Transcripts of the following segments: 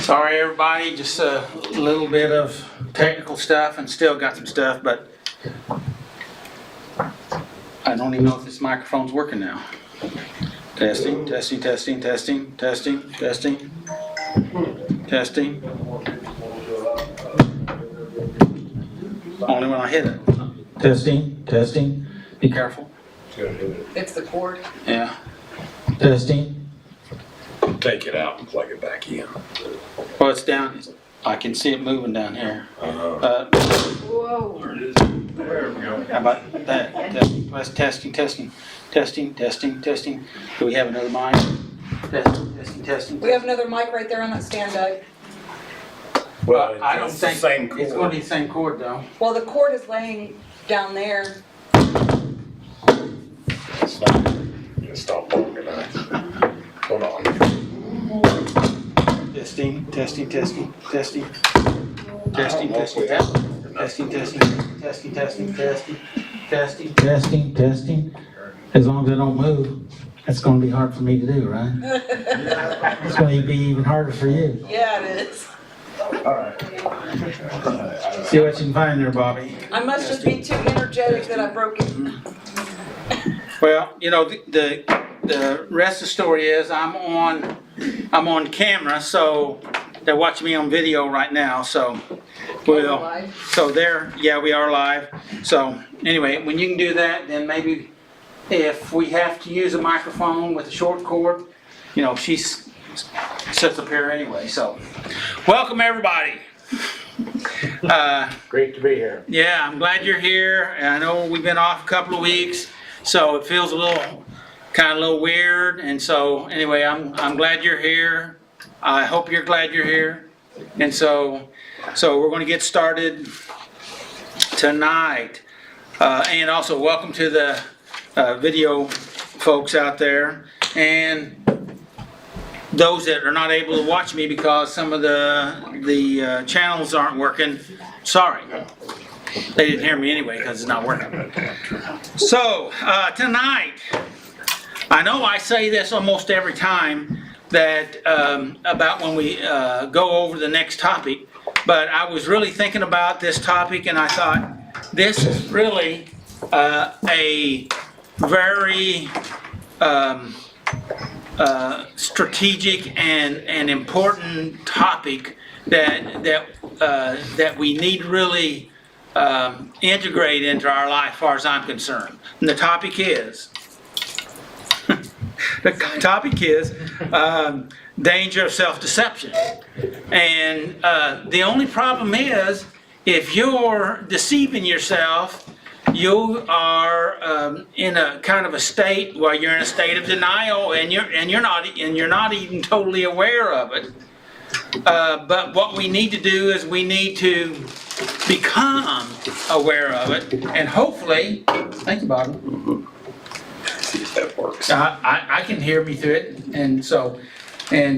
Sorry everybody, just a little bit of technical stuff and still got some stuff, but I don't even know if this microphone's working now. Testing, testing, testing, testing, testing, testing, testing. Only when I hit it. Testing, testing, be careful. It's the cord. Yeah. Testing. Take it out and plug it back in. Well, it's down. I can see it moving down here. Whoa. There it is. There we go. How about that? Testing, testing, testing, testing, testing. Do we have another mic? Testing, testing, testing. We have another mic right there on that stand, Doug. Well, I don't it's the think same it's going to cord. be the same cord though. Well, the cord is laying down there. It's not organized. Hold on. Testing, testing, testing, testing, testing, I don't know if testing, we have it. testing, testing, testing, testing, testing, testing, testing, testing. As long as I don't move, that's going to be hard for me to do, right? It's going to be even harder for you. Yeah, it is. See what you can find there, Bobby. I must just be too energetic that I broke it. Well, you know, the rest of the story is I'm on camera, so they're watching me on video right now, so we'll, Live. so yeah, we are live. So anyway, when you can do that, then maybe if we have to use a microphone with a short cord, you know, she sits up here anyway, so. Welcome everybody. Great to be here. Yeah, I'm glad you're here. And I know we've been off a couple of weeks, so it feels a little weird. And so anyway, I'm glad you're here. I hope you're glad you're here. And so we're going to get started tonight. And also welcome to the video folks out there, and those that are not able to watch me because some of the channels aren't working. Sorry. They didn't hear me anyway because it's not working. So, tonight, I know I say this almost every time that about when we go over the next topic, but I was really thinking about this topic and I thought this is really a very strategic and important topic that we need to really integrate into our life, as far as I'm concerned. And the topic is danger of self-deception. And the only problem is if you're deceiving yourself, you are in a kind of a state where you're in a state of denial, and you're not even totally aware of it. But what we need to do is we need to become aware of it, and hopefully, thank you, Bobby. See if that works. I can hear me through it, and so, why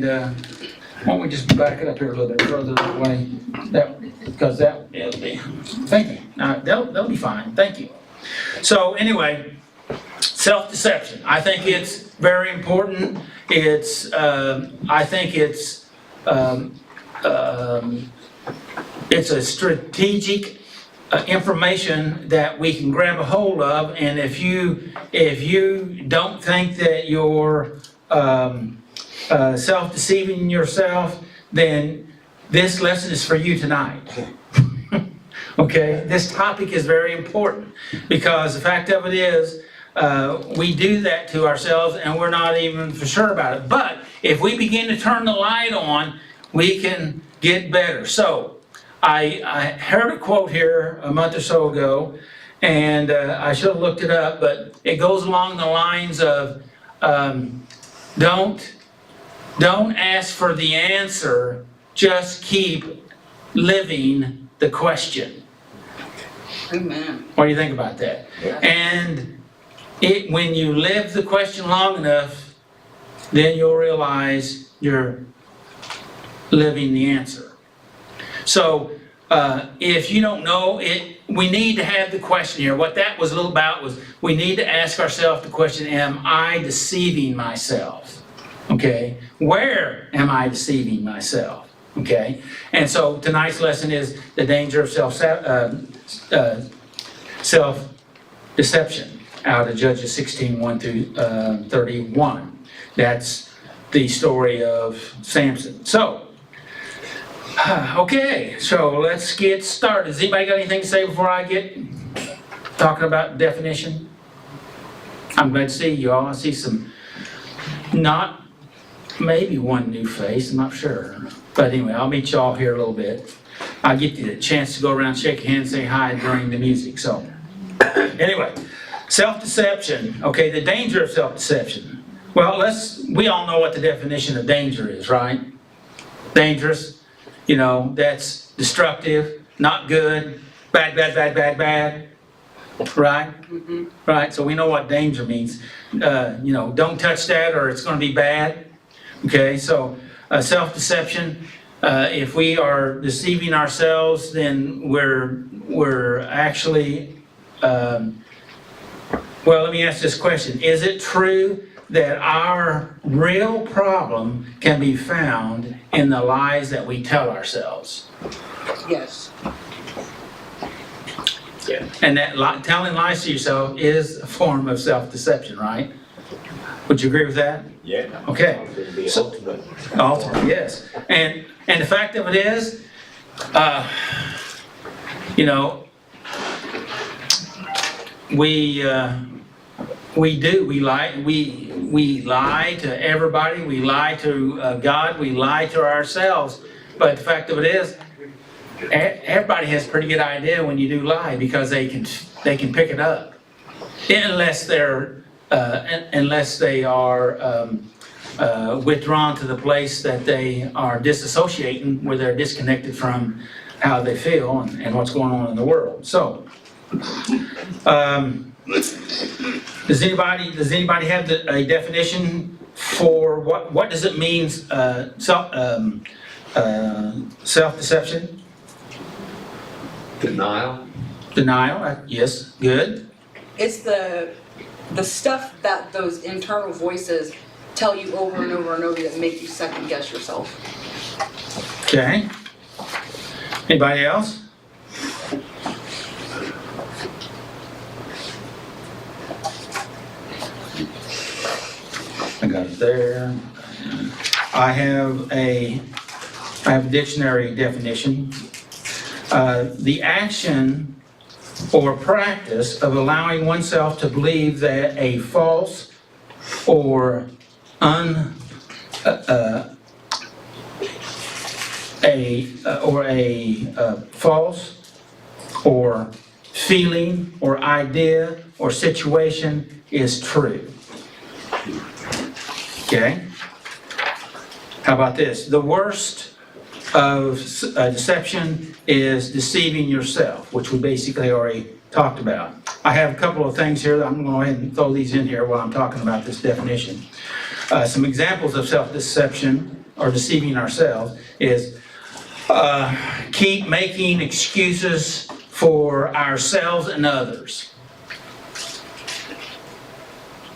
don't we just back it up here a little bit further away? Because it'll be. Thank you. They'll be fine. Thank you. So anyway, self-deception. I think it's very important. I think it's a strategic information that we can grab a hold of, and if you don't think that you're self-deceiving yourself, then this lesson is for you tonight. Okay, this topic is very important because the fact of it is we do that to ourselves and we're not even for sure about it. But if we begin to turn the light on, we can get better. So I heard a quote here a month or so ago, and I should have looked it up, but it goes along the lines of don't ask for the answer, just keep living the question. Amen. What do you think about that? Yeah. And when you live the question long enough, then you'll realize you're living the answer. So if you don't know it, we need to have the question here. What that was a little about was we need to ask ourselves the question, am I deceiving myself? Okay, where am I deceiving myself? okay? And so tonight's lesson is the danger of self-deception out of Judges 16, 1 through 31. That's the story of Samson. So, okay, so let's get started. Has anybody got anything to say before I get talking about definition? I'm glad to see you all. I see some, not maybe one new face, I'm not sure. But anyway, I'll meet you all here a little bit. I'll get you a chance to go around, shake your hand, say hi during the music. So, anyway, self-deception. Okay, the danger of self-deception. Well, we all know what the definition of danger is, right? Dangerous, you know, that's destructive, not good, bad, bad, bad, bad, bad. Right? Mm-hmm. Right, so we know what danger means. You know, don't touch that or it's going to be bad. Okay, so self-deception, if we are deceiving ourselves, then we're actually, well, let me ask this question. Is it true that our real problem can be found in the lies that we tell ourselves? Yes. Yeah. And that telling lies to yourself is a form of self-deception, right? Would you agree with that? Yeah. Okay. It'd be So- ultimate. Ultimate, yes. And the fact of it is, you know, we lie to everybody, we lie to God, we lie to ourselves. But the fact of it is, everybody has a pretty good idea when you do lie because they can pick it up, unless they are withdrawn to the place that they are disassociating, where they're disconnected from how they feel and what's going on in the world. So, does anybody have a definition for what does it mean self-deception? Denial. Denial, yes, good. It's the stuff that those internal voices tell you over and over and over that make you second guess yourself. Okay. Anybody else? I got it there. I have a dictionary definition. The action or practice of allowing oneself to believe that a false or false or feeling or idea or situation is true. Okay? How about this? The worst of deception is deceiving yourself, which we basically already talked about. I have a couple of things here that I'm going to go ahead and throw these in here while I'm talking about this definition. Some examples of self-deception or deceiving ourselves is keep making excuses for ourselves and others.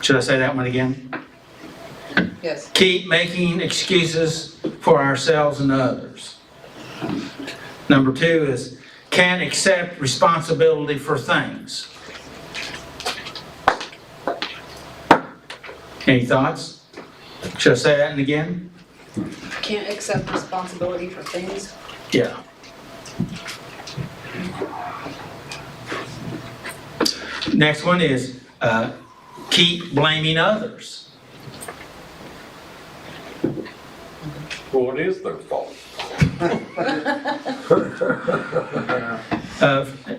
Should I say that one again? Yes. Keep making excuses for ourselves and others. Number two is can't accept responsibility for things. Any thoughts? Should I say that one again? Can't accept responsibility for things. Yeah. Next one is keep blaming others. Well, it is their fault.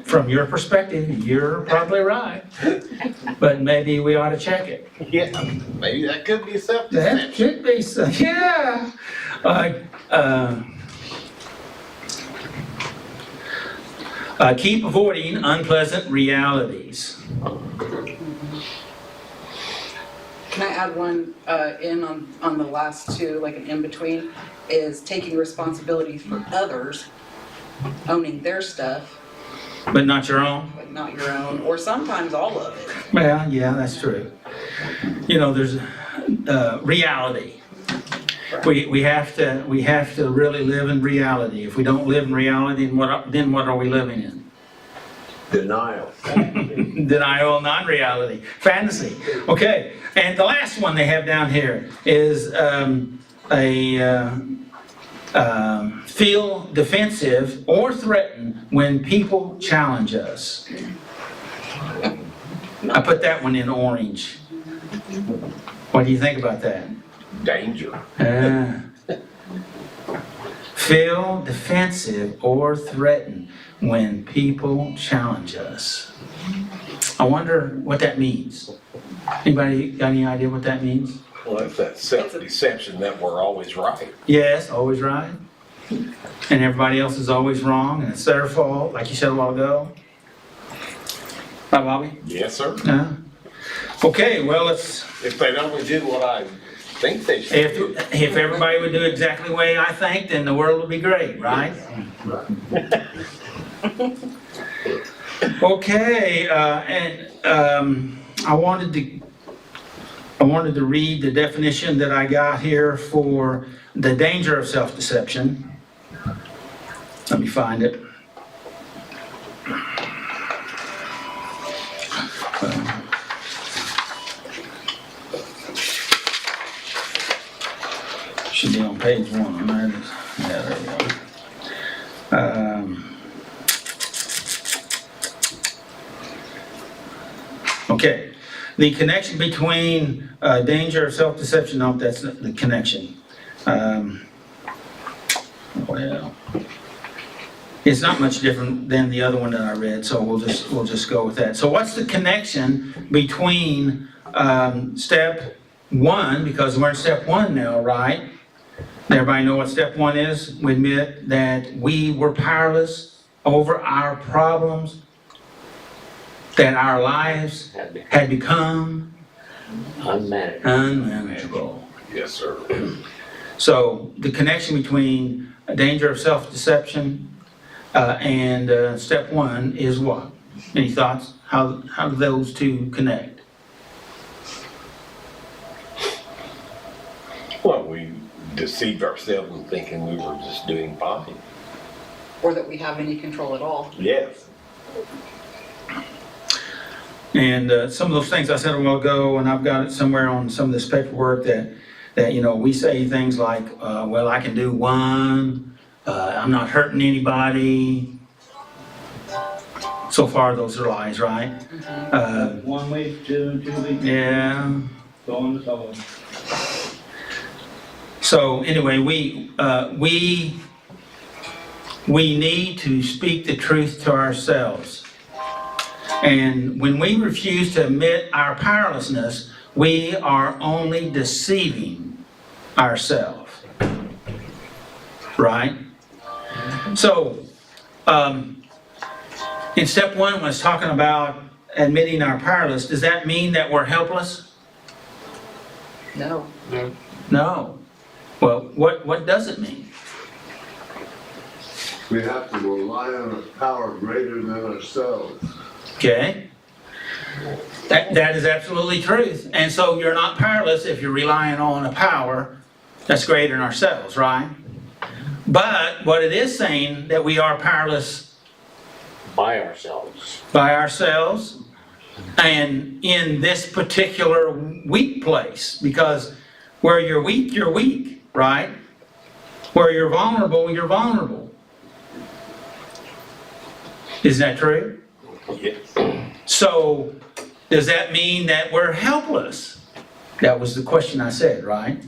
From your perspective, you're probably right, but maybe we ought to check it. Yeah, maybe that could be That self-deception. could be some, yeah. Keep avoiding unpleasant realities. Can I add one in on the last two, like an in-between, is taking responsibility for others, owning their stuff, But not your own? but not your own, or sometimes all of it. Well, yeah, that's true. You know, there's reality. We have to really live in reality. If we don't live in reality, then what are we living in? Denial. Denial, non-reality, fantasy. Okay, and the last one they have down here is feel defensive or threatened when people challenge us. I put that one in orange. What do you think about that? Danger. Feel defensive or threatened when people challenge us. I wonder what that means. Anybody got any idea what that means? Well, it's that self-deception that we're always right. Yes, always right. And everybody else is always wrong, and it's their fault, like you said a while ago. Right, Bobby? Yes, sir. Okay, well, let's. If they'd only did what I think they should. If everybody would do exactly the way I think, then the world would be great, right? Okay, I wanted to read the definition that I got here for the danger of self-deception. Let me find it. Should be on page 1. There it is. Yeah, there we go. Okay, the connection between danger of self-deception. No, that's not the connection. Well, it's not much different than the other one that I read, so we'll just go with that. So, what's the connection between step 1? Because we're in step 1 now, right? Everybody know what step 1 is? We admit that we were powerless over our problems, that our lives had become unmanageable. Yes, sir. So the connection between a danger of self-deception and step 1 is what? Any thoughts? How do those two connect? Well, we deceived ourselves in thinking we were just doing fine. Or that we have any control at all. Yes. And some of those things I said a while ago, and I've got it somewhere on some of this paperwork that we say things like, well, I can do one, I'm not hurting anybody. So far, those are lies, right? 1 week, 2 weeks, Yeah. so on and so on. So anyway, we need to speak the truth to ourselves. And when we refuse to admit our powerlessness, we are only deceiving ourselves. Right? So, in step 1, when it's talking about admitting our powerlessness, does that mean that we're helpless? No. No. Well, what does it mean? We have to rely on a power greater than ourselves. Okay? That is absolutely truth. And so you're not powerless if you're relying on a power that's greater than ourselves, right? But what it is saying that we are powerless by ourselves. by ourselves and in this particular weak place, because where you're weak, right? Where you're vulnerable. Isn't that true? Yes. So, does that mean that we're helpless? That was the question I said, right?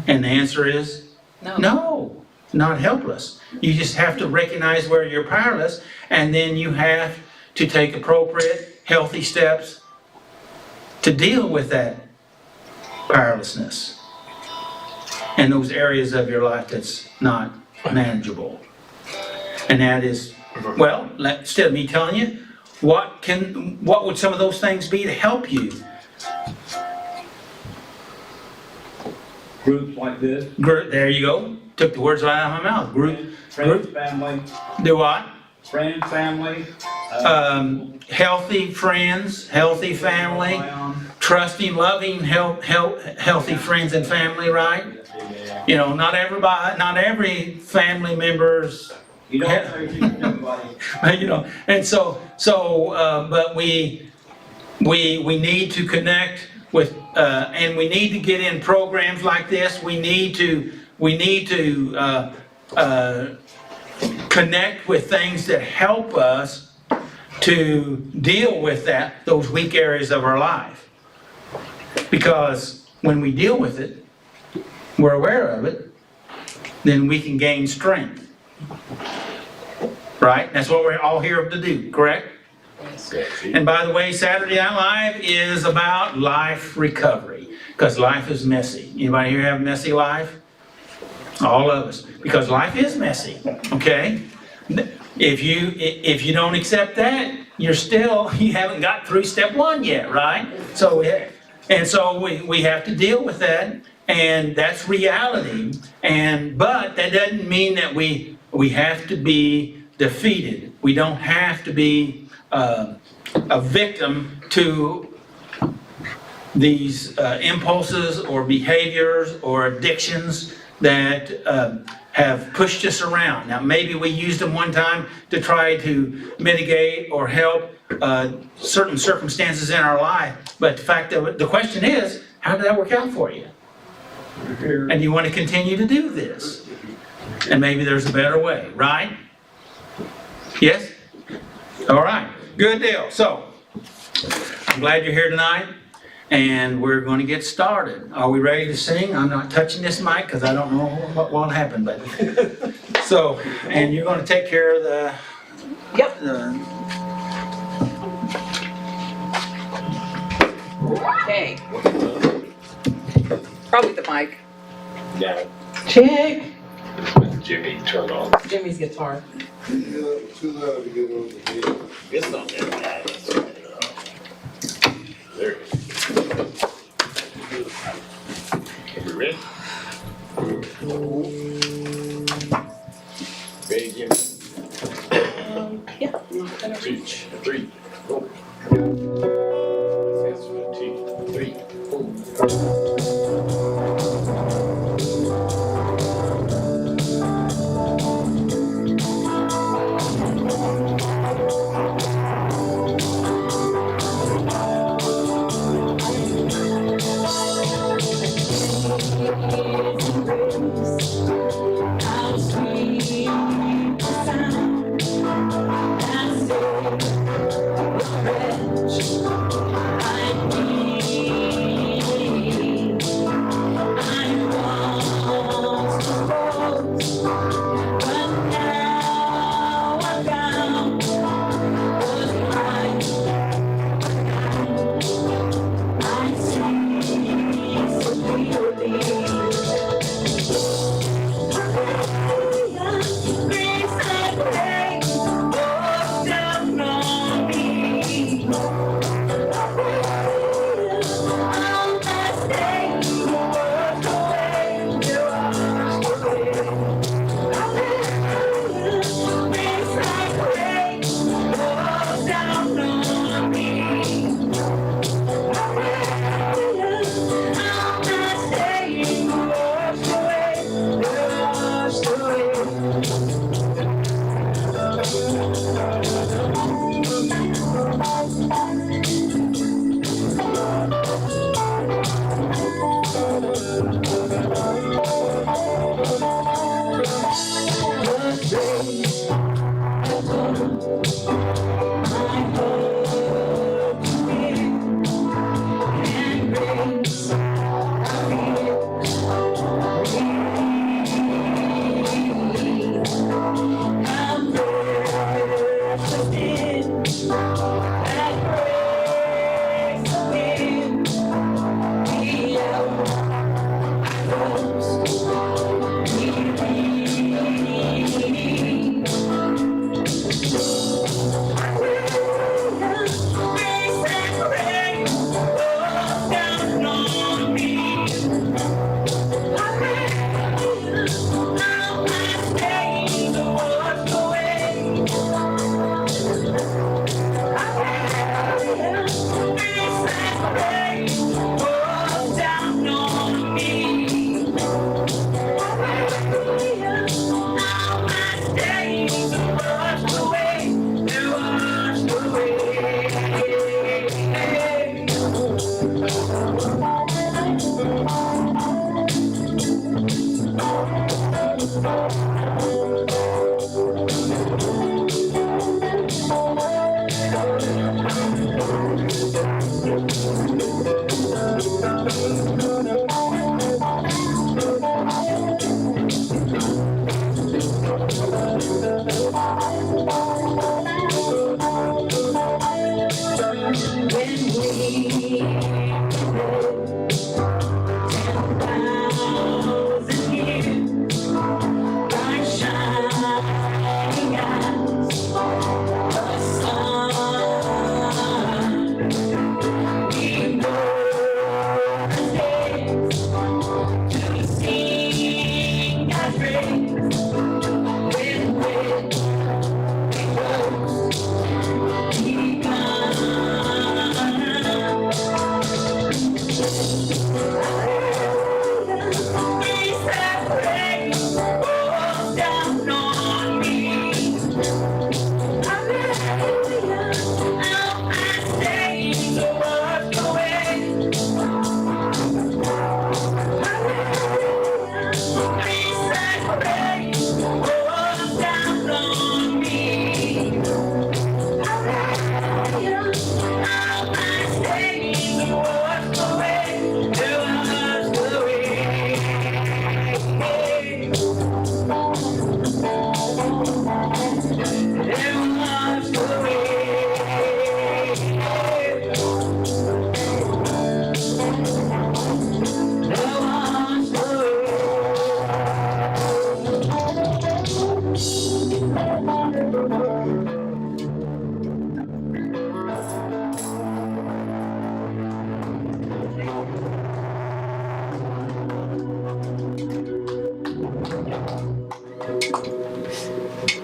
And the answer is no, not helpless. You just have to recognize where you're powerless, and then you have to take appropriate, healthy steps to deal with that powerlessness and those areas of your life that's not manageable. And that is, well, instead of me telling you, what would some of those things be to help you? Groups like this. There you go. Took the words right out of my mouth. Friends, family. Do what? Friends, family. Healthy friends, healthy family, trusting, loving, healthy friends and family, right? You know, not every family member's, You don't say to everybody, you know, and but we need to connect with, and we need to get in programs like this. We need to connect with things that help us to deal with those weak areas of our life. Because when we deal with it, we're aware of it, then we can gain strength. Right? That's what we're all here to do, correct? And by the way, Saturday Night Live is about life recovery, because life is messy. Anybody here have a messy life? All of us, because life is messy, okay? If you don't accept that, you haven't got through step one yet, right? So we have to deal with that, and that's reality. But that doesn't mean that we have to be defeated. We don't have to be a victim to these impulses or behaviors or addictions that have pushed us around. Now, maybe we used them one time to try to mitigate or help certain circumstances in our life, but the question is, how did that work out for you? And you want to continue to do this. And maybe there's a better way, right? Yes? All right, good deal. So, I'm glad you're here tonight, and we're going to get started. Are we ready to sing? I'm not touching this mic because I don't know what will happen, but so, and you're going to take care of the. Yep. Okay. Probably the mic. Yeah, Check. Jimmy, turn on. Jimmy's guitar. Too loud to get on the video. It's not that bad. There it is. Are we ready? Ready, Jimmy? Yeah. 2, 3, 4. That's 2, 3, 4. I need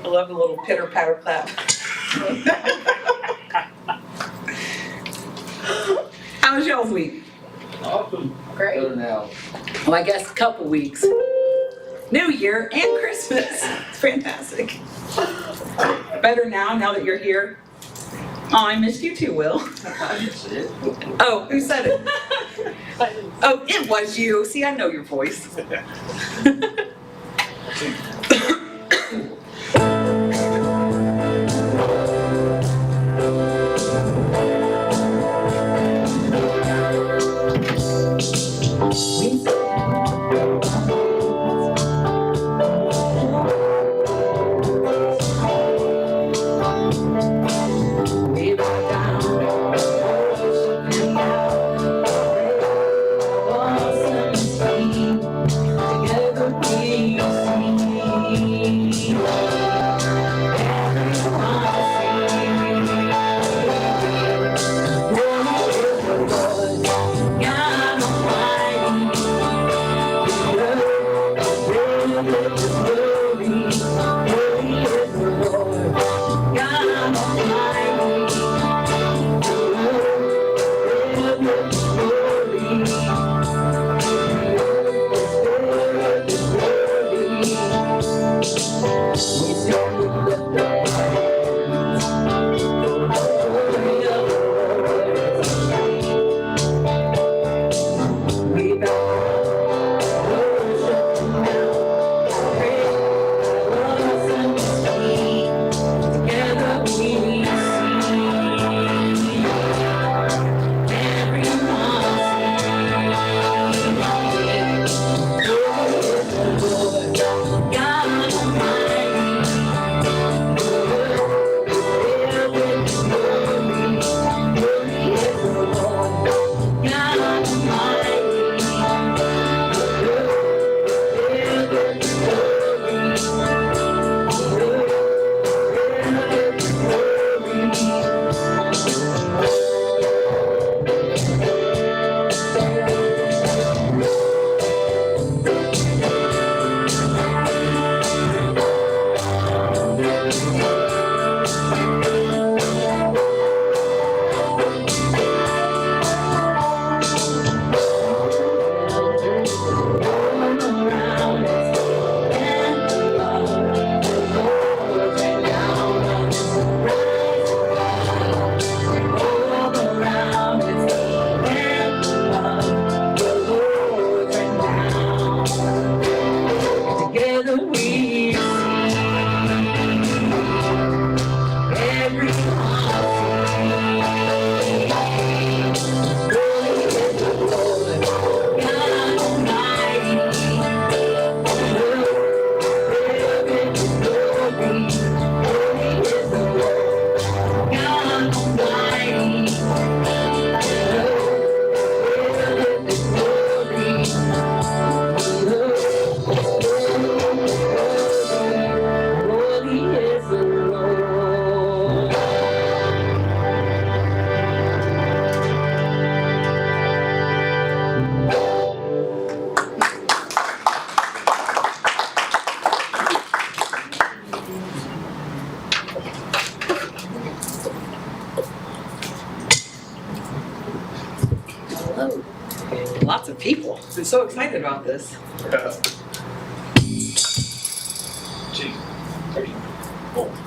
I love the little pitter patter clap. How was y'all's week? Awesome. Great. Better now. Well, I guess a couple weeks. New Year and Christmas. It's fantastic. Better now that you're here. Oh, I missed you too, Will. I didn't see it. Oh, who said it? Oh, it was you. See, I know your voice. Together we sing. lots of people. I'm so excited about this. 2, 3, 4.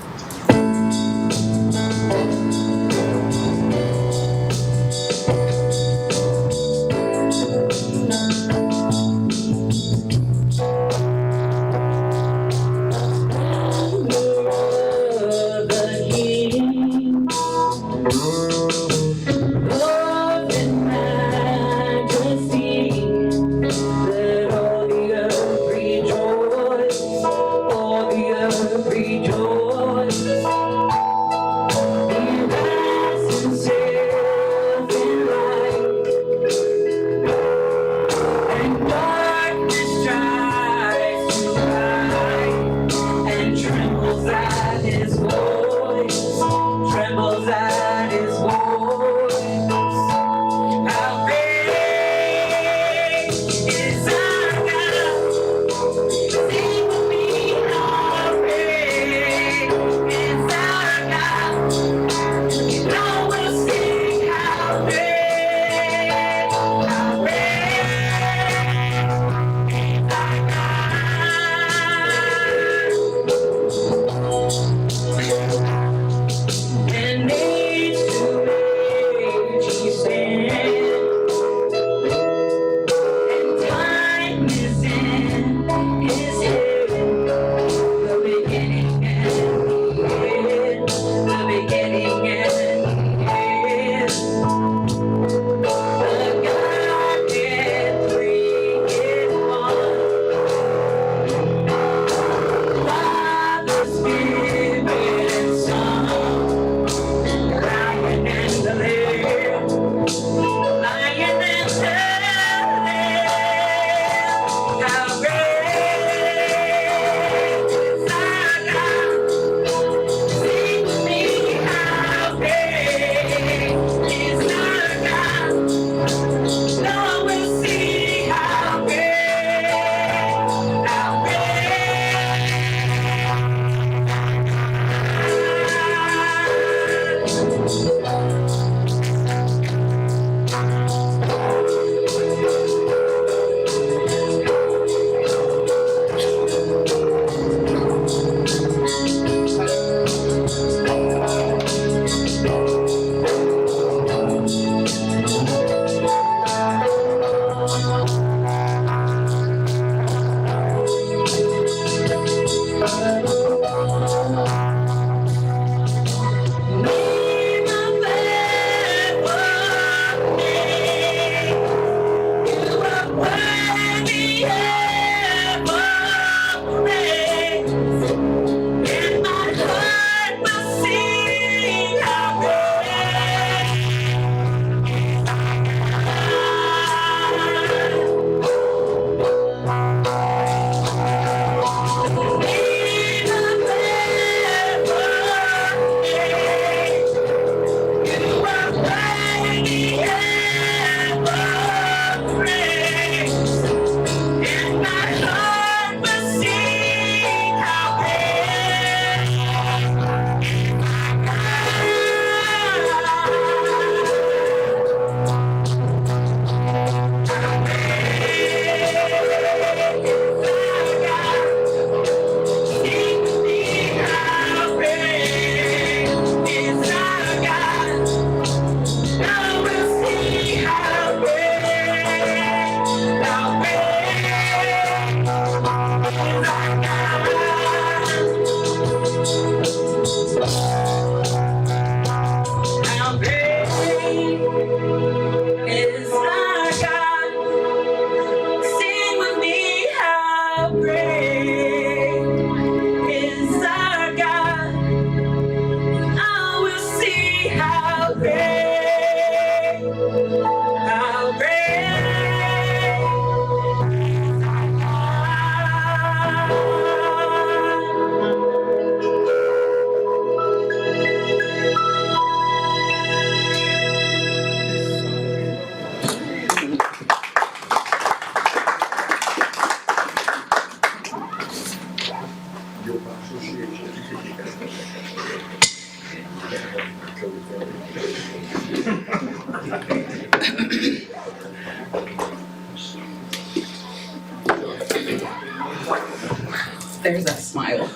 There's that smile.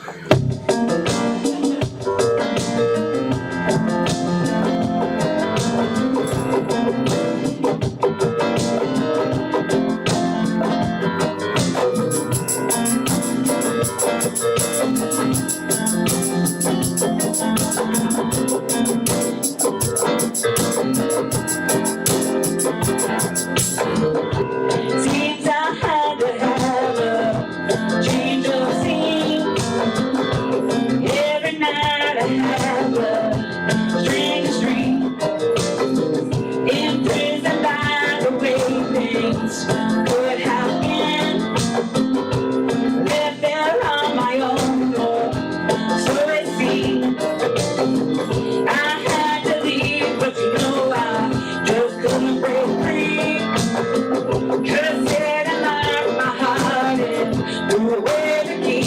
Seems I had to have a change of scene. Every night I have a strange dream. Imprisoned by the way things could have been. Left there on my own, so it seemed. I had to leave, but you know I just couldn't break free. Could've said I locked my heart and threw away the key.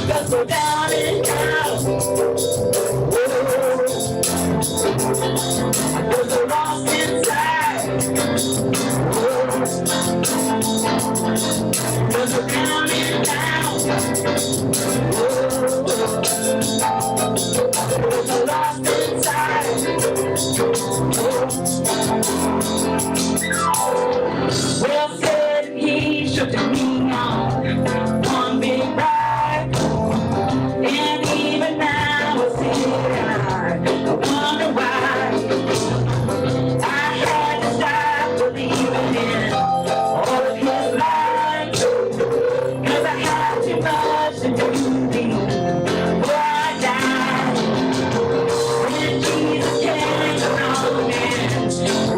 Felt so down and out. Whoa. Was so lost inside. Whoa. Was so down and down. Whoa. Was so lost inside. Well said, he shook me on one big ride. And even now I see I wonder why I had to stop believing in all of his lies. 'Cause I had too much to do before I died. When Jesus came along and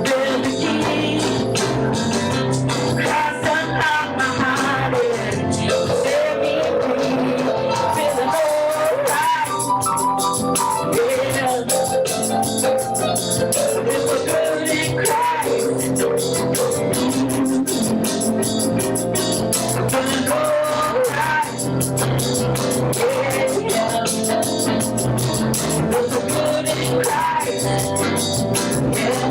revealed the key, Christ unlocked my heart and set me free. Feeling alright, yeah. This was good in Christ. Feeling alright, yeah. This was good in Christ, yeah.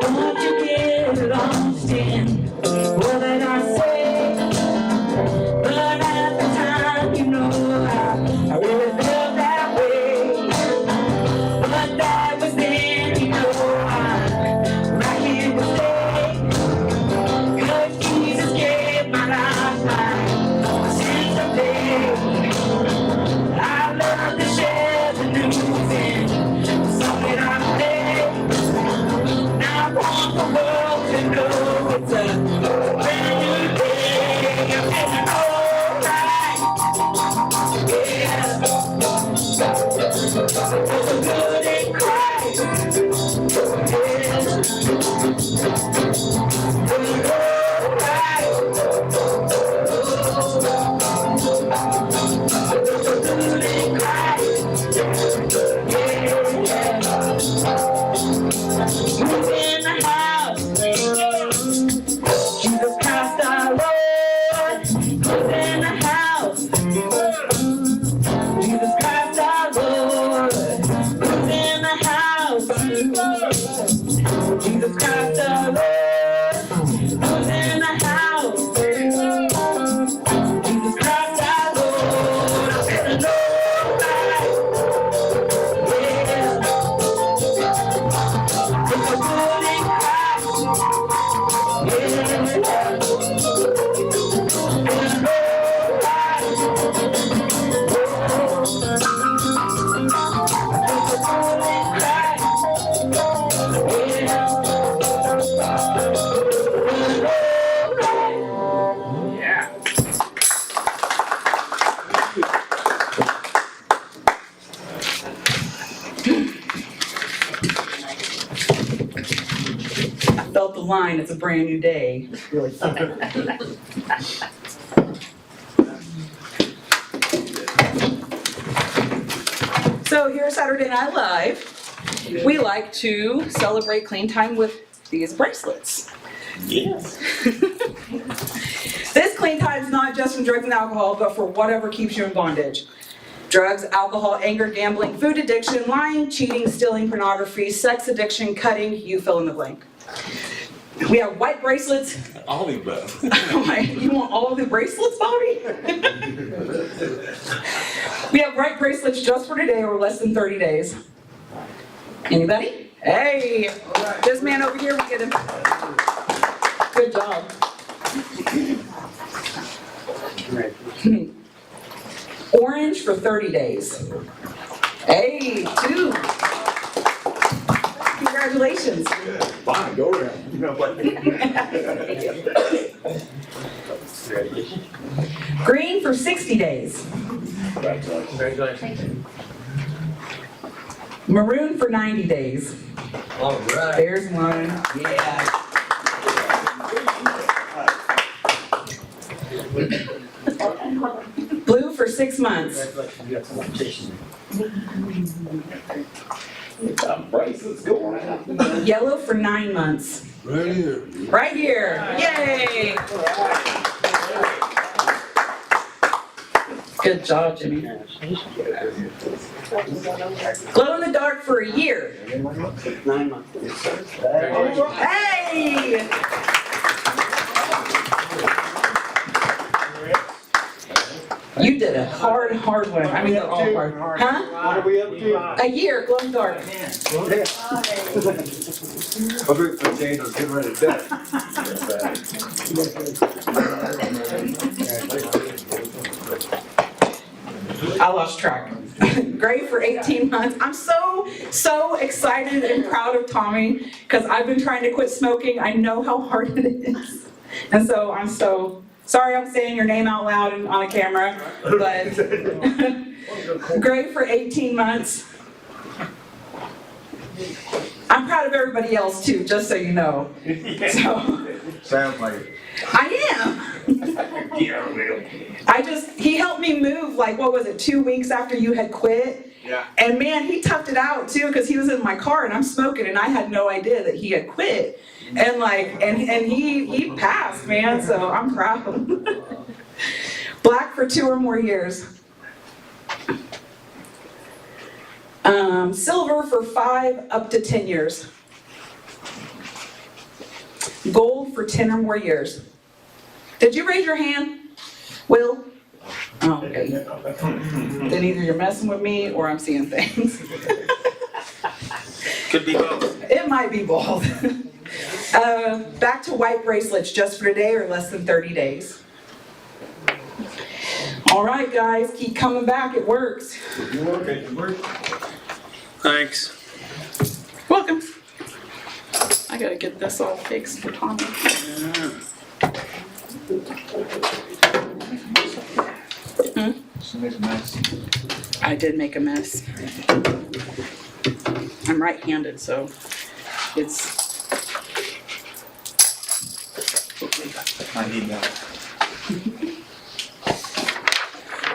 Don't you get lost in all that I say. But at the time, you know, I really felt that way. But that was then, you know, I'm right here to stay. 'Cause Jesus gave my lifeline since the day I love to share the news and song that I play. I want the world to know it's a brand new day. I'm feeling alright, yeah. Feeling so good in Christ, yeah. Feeling alright, feeling so good in Christ, yeah. Who's in the house? Jesus Christ our Lord. Who's in the house? Jesus Christ our Lord. Who's in the house? Jesus Christ our Lord. Who's in the house? Jesus Christ our Lord. I'm feeling alright, yeah. It's a good in Christ, yeah. Feeling alright, it's a good in Christ, yeah. felt the line, it's a brand new day. It's really fun. So here at Saturday Night Live, we like to celebrate clean time with these bracelets. Yes. This clean time is not just from drugs and alcohol, but for whatever keeps you in bondage. Drugs, alcohol, anger, gambling, food addiction, lying, cheating, stealing, pornography, sex addiction, cutting, you fill in the blank. We have white bracelets. All the above. You want all of the bracelets, Bobby? We have white bracelets just for today or less than 30 days. Anybody? Hey, this man over here, we get him. Good job. Orange for 30 days. Hey, 2. Congratulations. Fine, go around. You know what? Green for 60 days. Congratulations. Maroon for 90 days. All right. There's one. Yeah. Blue for 6 months. Congratulations, you got some tissue. Bracelets going out. Yellow for 9 months. Right here. Right here. Yay! Good job, Jimmy. Glow in the dark for a year. 9 months. Hey! You did a hard one. I mean, they're all hard. Huh? What are we up to? A year, glow in the dark. I think the change was getting ready to die. I lost track. Gray for 18 months. I'm so excited and proud of Tommy because I've been trying to quit smoking. I know how hard it is. And so I'm so sorry I'm saying your name out loud and on a camera, but Gray for 18 months. I'm proud of everybody else too, just so you know. So Sounds like it. I am. He helped me move, like, what was it, 2 weeks after you had quit? Yeah. And man, he toughed it out too, because he was in my car and I'm smoking and I had no idea that he had quit. And like, and he passed, man, so I'm proud. Black for 2 or more years. Silver for 5 up to 10 years. Gold for 10 or more years. Did you raise your hand, Will? Oh, okay. Then either you're messing with me or I'm seeing things. Could be both. It might be both. Back to white bracelets, just for today or less than 30 days. All right, guys, keep coming back. It works. Thanks. Welcome. I gotta get this all fixed for Tommy. I did make a mess. I'm right-handed, so it's. I need that.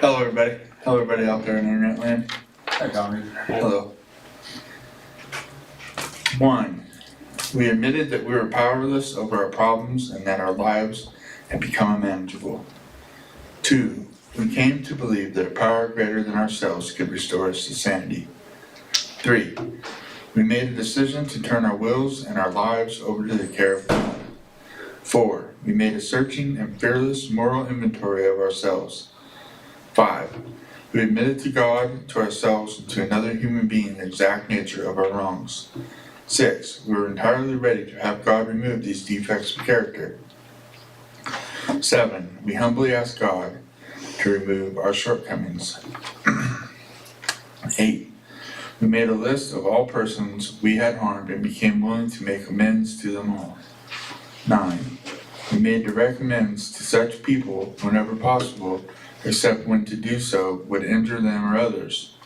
Hello, everybody. Hello, everybody out there in internet land. Hi, Tommy. Hello. 1, we admitted that we were powerless over our problems and that our lives had become unmanageable. 2, we came to believe that a power greater than ourselves could restore us to sanity. 3, we made a decision to turn our wills and our lives over to the care of God. 4, we made a searching and fearless moral inventory of ourselves. 5, we admitted to God, to ourselves, and to another human being the exact nature of our wrongs. 6, we were entirely ready to have God remove these defects of character. 7, we humbly asked God to remove our shortcomings. 8, we made a list of all persons we had harmed and became willing to make amends to them all. 9, we made direct amends to such people whenever possible, except when to do so would injure them or others.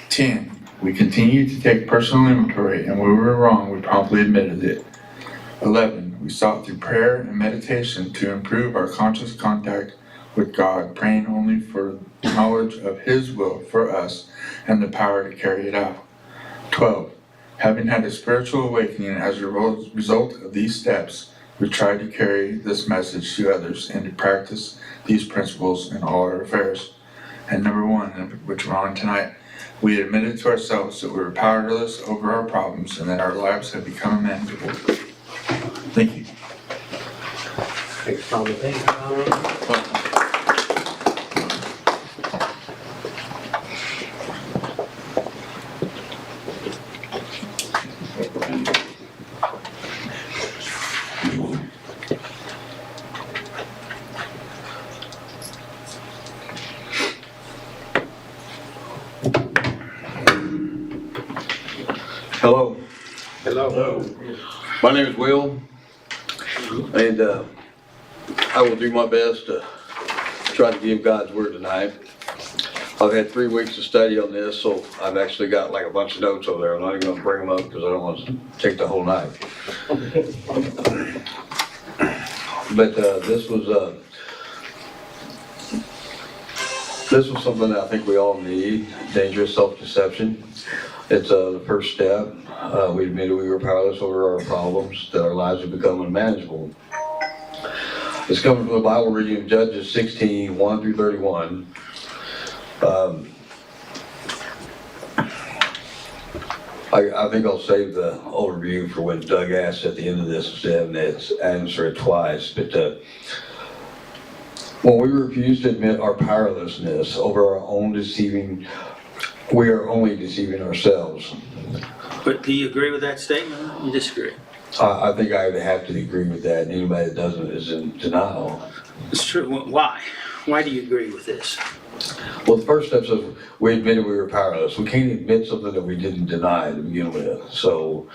10, we continued to take personal inventory, and when we were wrong, we promptly admitted it. 11, we sought through prayer and meditation to improve our conscious contact with God, praying only for knowledge of His will for us and the power to carry it out. 12, having had a spiritual awakening as a result of these steps, we tried to carry this message to others and to practice these principles in all our affairs. And number 1, which we're on tonight, we admitted to ourselves that we were powerless over our problems and that our lives had become manageable. Thank you. Thanks, Tommy. Thanks, Tommy. Hello, Hello. my name is Will, and I will do my best to try to give God's word tonight. I've had 3 weeks to study on this, so I've actually got like a bunch of notes over there. I'm not even gonna bring them up because I don't want to take the whole night. But this was something that I think we all need, dangerous self-deception. It's the first step. We admitted we were powerless over our problems, that our lives had become unmanageable. It's coming from the Bible reading of Judges 16, 1 through 31. I think I'll save the overview for when Doug asks at the end of this, and answer it twice. But when we refuse to admit our powerlessness over our own we are only deceiving ourselves. But do you agree with that statement? You disagree? I think I would have to agree with that, and anybody that doesn't is in denial. It's true. Why? Why do you agree with this? Well, the first step is we admitted we were powerless. We can't admit something that we didn't deny to begin with. So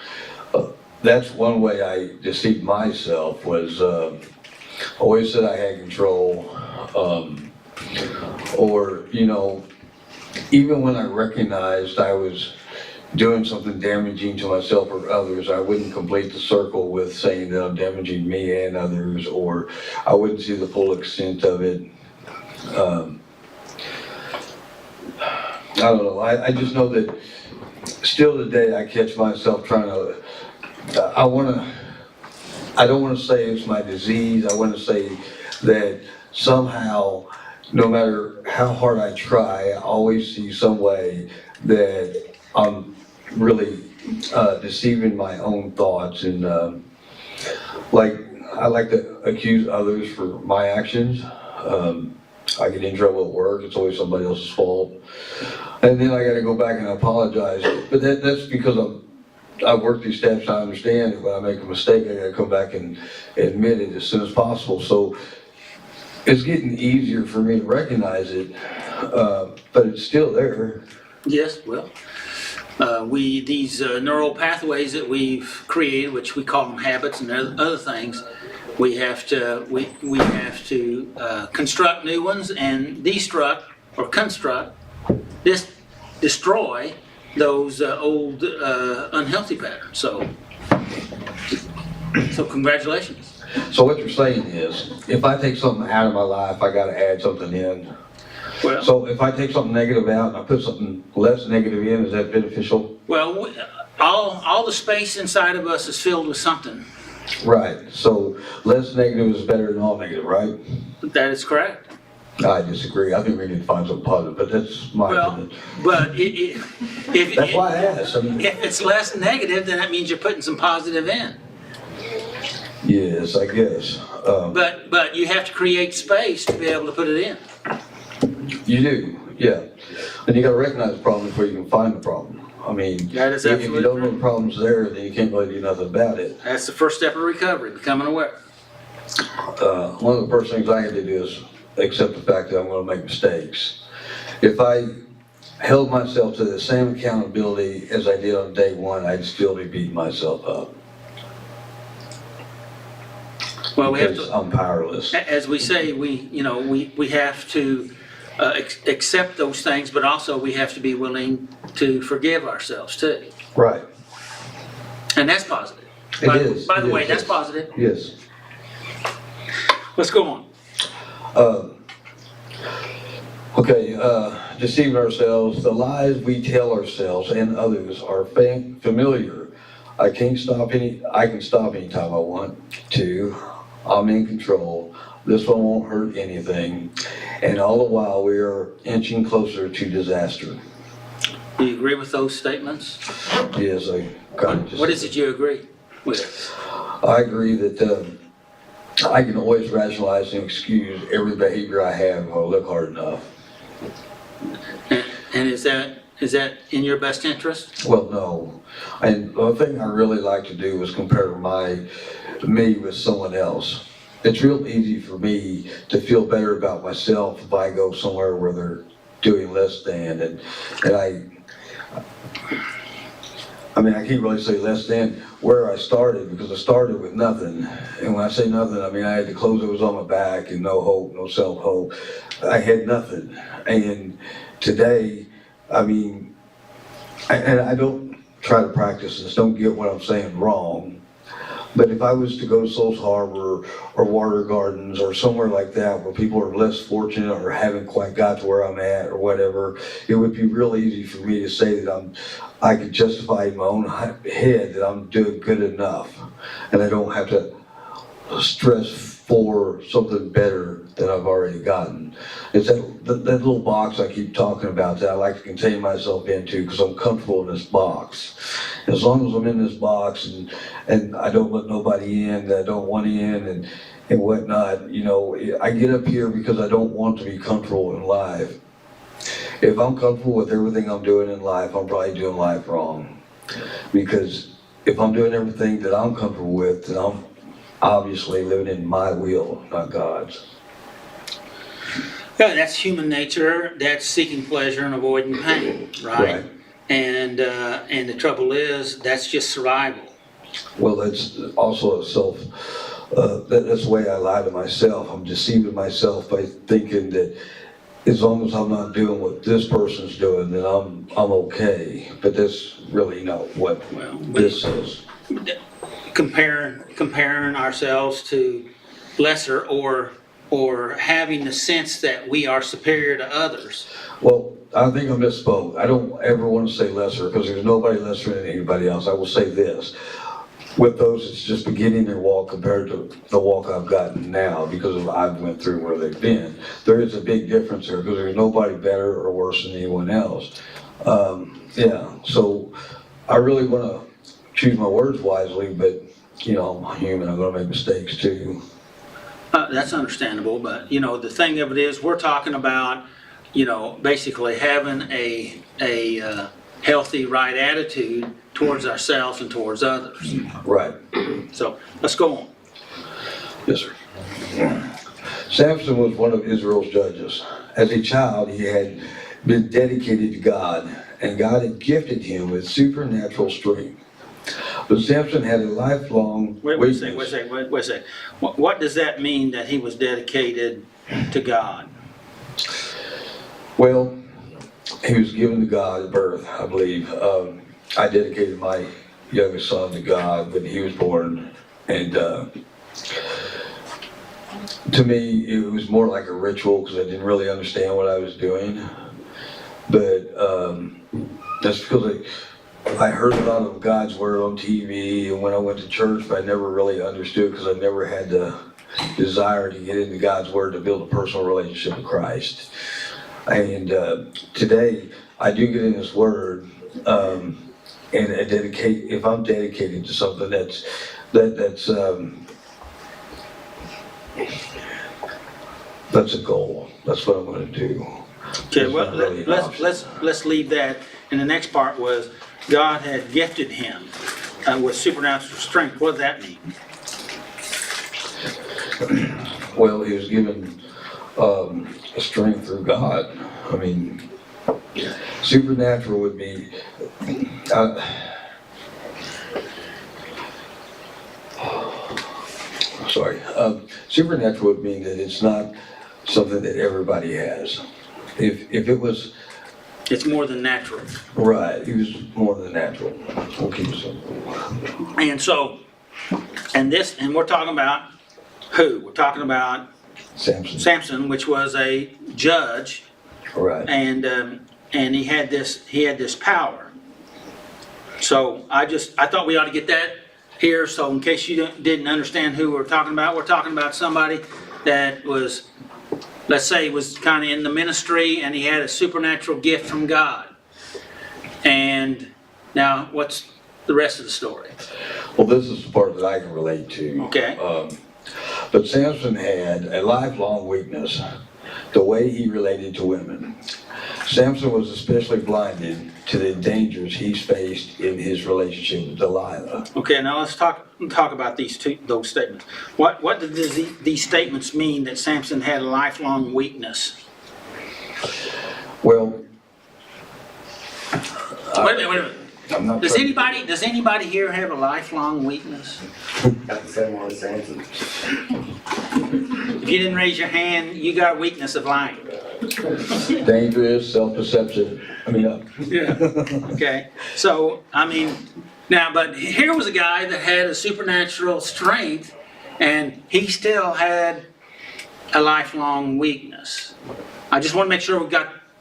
that's one way I deceived myself, was always said I had control, or, you know, even when I recognized I was doing something damaging to myself or others, I wouldn't complete the circle with saying that I'm damaging me and others, or I wouldn't see the full extent of it. I don't know, I just know that still today I catch myself trying to, I don't want to say it's my disease. I want to say that somehow, no matter how hard I try, I always see some way that I'm really deceiving my own thoughts. And like, I like to accuse others for my actions. I get in trouble at work, it's always somebody else's fault. And then I gotta go back and apologize. But that's because I've worked these steps, I understand that when I make a mistake, I gotta come back and admit it as soon as possible. So it's getting easier for me to recognize it, but it's still there. Yes, well, these neural pathways that we've created, which we call them habits and other things, we have to construct new ones and destruct or construct, destroy those old unhealthy patterns. So congratulations. So what you're saying is, if I take something out of my life, I gotta add something in. Well, So if I take something negative out and I put something less negative in, is that beneficial? well, all the space inside of us is filled with something. Right, so less negative is better than all negative, right? That is correct. I disagree. I think we need to find something positive, but that's my Well, opinion. but if That's why I asked. I mean, if it's less negative, then that means you're putting some positive in. yes, I guess. But you have to create space to be able to put it in. You do, yeah. And you gotta recognize the problem before you can find the problem. I mean, That is if you absolutely don't know true. the problem's there, then you can't really do nothing about it. That's the first step of recovery, becoming aware. One of the first things I had to do is accept the fact that I'm gonna make mistakes. If I held myself to the same accountability as I did on day one, I'd still be beating myself up. Well, we have Because to, I'm powerless. as we say, we have to accept those things, but also we have to be willing to forgive ourselves too. Right. And that's positive. By is. by the It way, is, that's yes. positive. Yes. Let's go on. Okay, deceiving ourselves, the lies we tell ourselves and others are familiar. I can stop anytime I want to. I'm in control. This one won't hurt anything. And all the while we are inching closer to disaster. Do you agree with those statements? Yes, I kind of just. What is it you agree with? I agree that I can always rationalize and excuse every behavior I have if I look hard enough. And is that in your best interest? Well, no. And the thing I really like to do is compare me with someone else. It's real easy for me to feel better about myself if I go somewhere where they're doing less than, and I can't really say less than where I started, because I started with nothing. And when I say nothing, I mean I had the clothes that was on my back and no hope, no self-hope. I had nothing. And today, and I don't try to practice this, don't get what I'm saying wrong. But if I was to go to Souls Harbor or Water Gardens or somewhere like that where people are less fortunate or haven't quite got to where I'm at or whatever, it would be real easy for me to say that I could justify in my own head that I'm doing good enough, and I don't have to stress for something better than I've already gotten. It's that little box I keep talking about that I like to contain myself into because I'm comfortable in this box. As long as I'm in this box and I don't let nobody in that I don't want in and whatnot, I get up here because I don't want to be comfortable in life. If I'm comfortable with everything I'm doing in life, I'm probably doing life wrong. Because if I'm doing everything that I'm comfortable with, then I'm obviously living in my will, not God's. Yeah, that's human nature. That's seeking pleasure and avoiding pain, right? Right. And the trouble is, that's just survival. Well, that's also that's the way I lie to myself. I'm deceiving myself by thinking that as long as I'm not doing what this person's doing, then I'm okay. But that's really not what this is. Comparing ourselves to lesser or having the sense that we are superior to others. Well, I think I misspoke. I don't ever want to say lesser because there's nobody lesser than anybody else. I will say this. With those, it's just beginning their walk compared to the walk I've gotten now because I've went through where they've been. There is a big difference there because there's nobody better or worse than anyone else. So I really want to choose my words wisely, but I'm human. I'm going to make mistakes too. That's understandable, but the thing of it is, we're talking about basically having a healthy, right attitude towards ourselves and towards others. Right. So let's go on. Yes, sir. Samson was one of Israel's judges. As a child, he had been dedicated to God, and God had gifted him with supernatural strength. But Samson had a lifelong Wait a second. What does that mean that he was dedicated to God? Well, he was given to God at birth, I believe. I dedicated my youngest son to God when he was born, and to me, it was more like a ritual because I didn't really understand what I was doing. But that's because I heard a lot of God's word on TV, and when I went to church, but I never really understood because I never had the desire to get into God's word to build a personal relationship with Christ. And today, I do get in His word, and I dedicate. If I'm dedicated to something that's a goal. That's what I'm going to do. Okay, well, let's leave that. And the next part was God had gifted him with supernatural strength. What does that mean? Well, he was given strength through God. I mean, supernatural would be. Supernatural would mean that it's not something that everybody has. If it was. It's more than natural. Right, it was more than natural. We'll keep it simple. And so, And we're talking about who? We're talking about Samson. Samson, which was a judge, Right. and he had this power. So I thought we ought to get that here, so in case you didn't understand who we're talking about somebody that was, let's say, was kind of in the ministry and he had a supernatural gift from God. And now, what's the rest of the story? Well, this is the part that I can relate to. Okay. But Samson had a lifelong weakness, the way he related to women. Samson was especially blinded to the dangers he's faced in his relationship with Delilah. Okay, now let's talk about those statements. What did these statements mean that Samson had a lifelong weakness? Well, Wait a minute. I'm not Does trying- anybody here have a lifelong weakness? Got the same one as Samson. If you didn't raise your hand, you got a weakness of lying. Dangerous, self-deceptive. Yeah. Okay. So, but here was a guy that had a supernatural strength, and he still had a lifelong weakness. I just want to make sure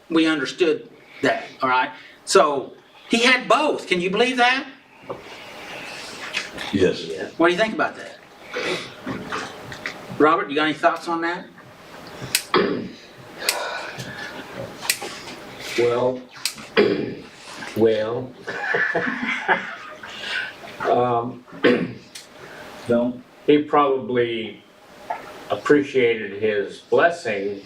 we understood that. All right. So he had both. Can you believe that? Yes. What do you think about that? Robert, you got any thoughts on that? He probably appreciated his blessing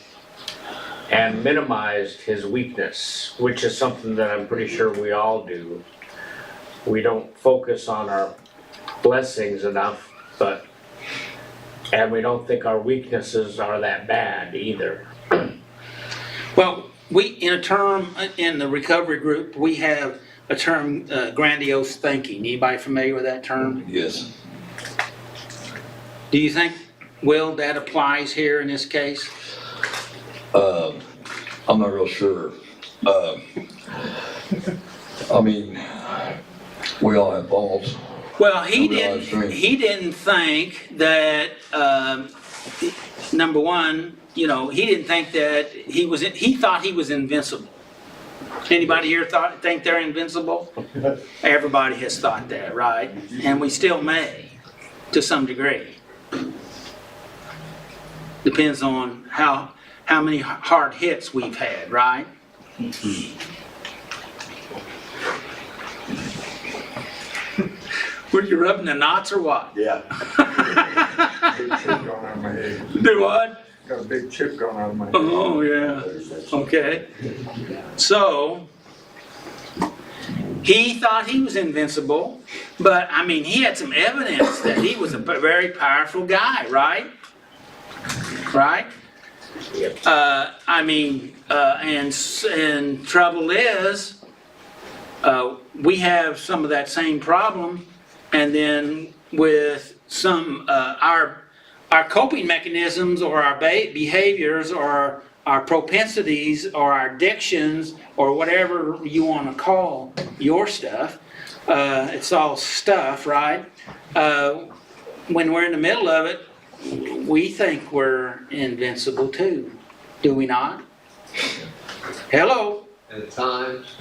and minimized his weakness, which is something that I'm pretty sure we all do. We don't focus on our blessings enough, and we don't think our weaknesses are that bad either. Well, in the recovery group, we have a term, grandiose thinking. Anybody familiar with that term? Yes. Do you think, Will, that applies here in this case? I'm not real sure. We all have faults. Well, he realize didn't. strength. He didn't think that. Number one, he didn't think that he was. He thought he was invincible. Anybody here think they're invincible? Everybody has thought that, right? And we still may, to some degree. Depends on how many hard hits we've had, right? Were you rubbing the knots or what? Yeah. Big chip going on my head. Do what? Got a big chip going on my head. Oh, yeah. Okay. So, he thought he was invincible, but he had some evidence that he was a very powerful guy, right? Right? And trouble is, we have some of that same problem, and then with some, our coping mechanisms or our behaviors or our propensities or our addictions or whatever you want to call your stuff, it's all stuff, right? When we're in the middle of it, we think we're invincible too, do we not? Hello? At times.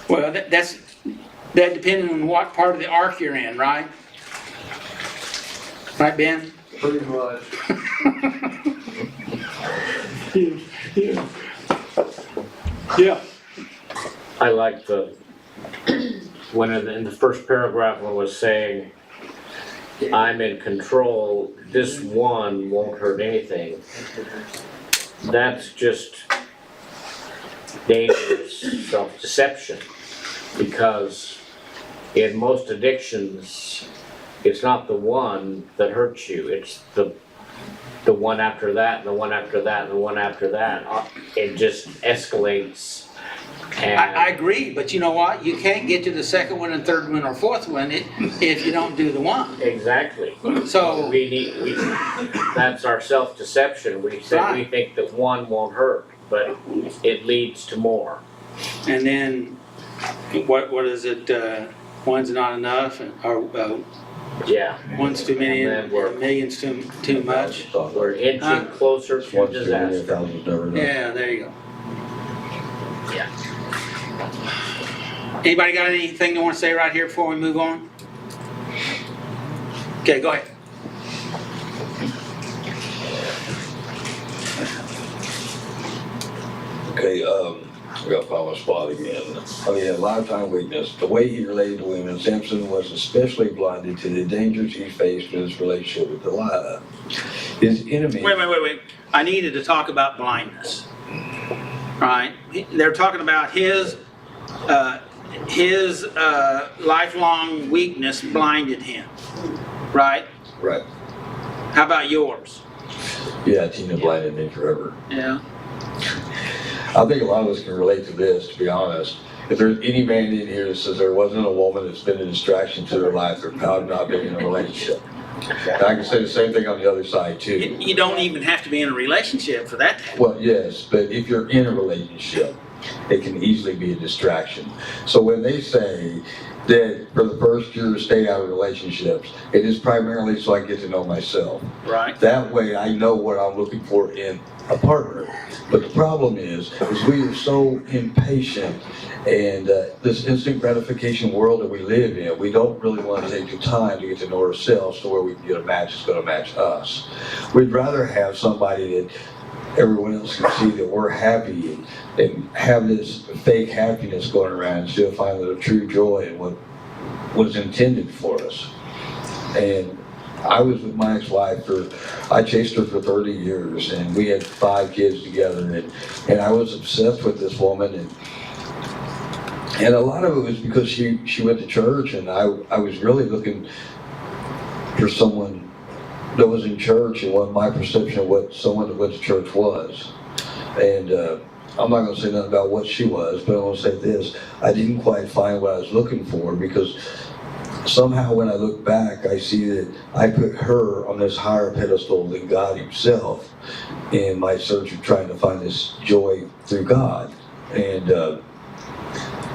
Well, that depending on what part of the arc you're in, right? Right, Ben? Pretty much. Yeah. I like when in the first paragraph when it was saying, I'm in control, this one won't hurt anything. That's just dangerous self-deception, because in most addictions, it's not the one that hurts you, it's the one after that, and the one after that, and the one after that. It just escalates. And I agree, but you know what? You can't get to the second one and third one or fourth one if you don't do the one. Exactly. So that's our self-deception. We think that one won't hurt, but it leads to more. and then what is it? One's not enough, or Yeah, One's too many, And then and we're- a million's too much. we're inching closer to Once too many, a disaster. thousand never enough. Yeah, there you go. Yeah. Anybody got anything they want to say right here before we move on? Okay, go ahead. Okay, I gotta find my spot again. Oh yeah, lifetime weakness. The way he related to women, Samson was especially blinded to the dangers he faced in his relationship with Delilah. His enemy. Wait. I needed to talk about blindness. Right? They're talking about his lifelong weakness blinded him. Right? Right. How about yours? Yeah, Tina blinded me forever. Yeah. I think a lot of us can relate to this, to be honest. If there's any man in here that says there wasn't a woman that's been a distraction to their life, they're proud of not being in a relationship. And I can say the same thing on the other side too. You don't even have to be in a relationship for that to happen. Well, yes, but if you're in a relationship, it can easily be a distraction. So when they say that for the first year stay out of relationships, it is primarily so I get to know myself. Right. That way I know what I'm looking for in a partner. But the problem is we are so impatient and this instant gratification world that we live in, we don't really want to take the time to get to know ourselves to where we can get a match that's going to match us. We'd rather have somebody that everyone else can see that we're happy and have this fake happiness going around instead of finding the true joy in what was intended for us. And I was with my ex-wife I chased her for 30 years and we had 5 kids together and I was obsessed with this woman and a lot of it was because she went to church and I was really looking for someone that was in church and what my perception of what someone that went to church was. And I'm not going to say nothing about what she was, but I'm going to say this. I didn't quite find what I was looking for because somehow when I look back, I see that I put her on this higher pedestal than God himself in my search of trying to find this joy through God. And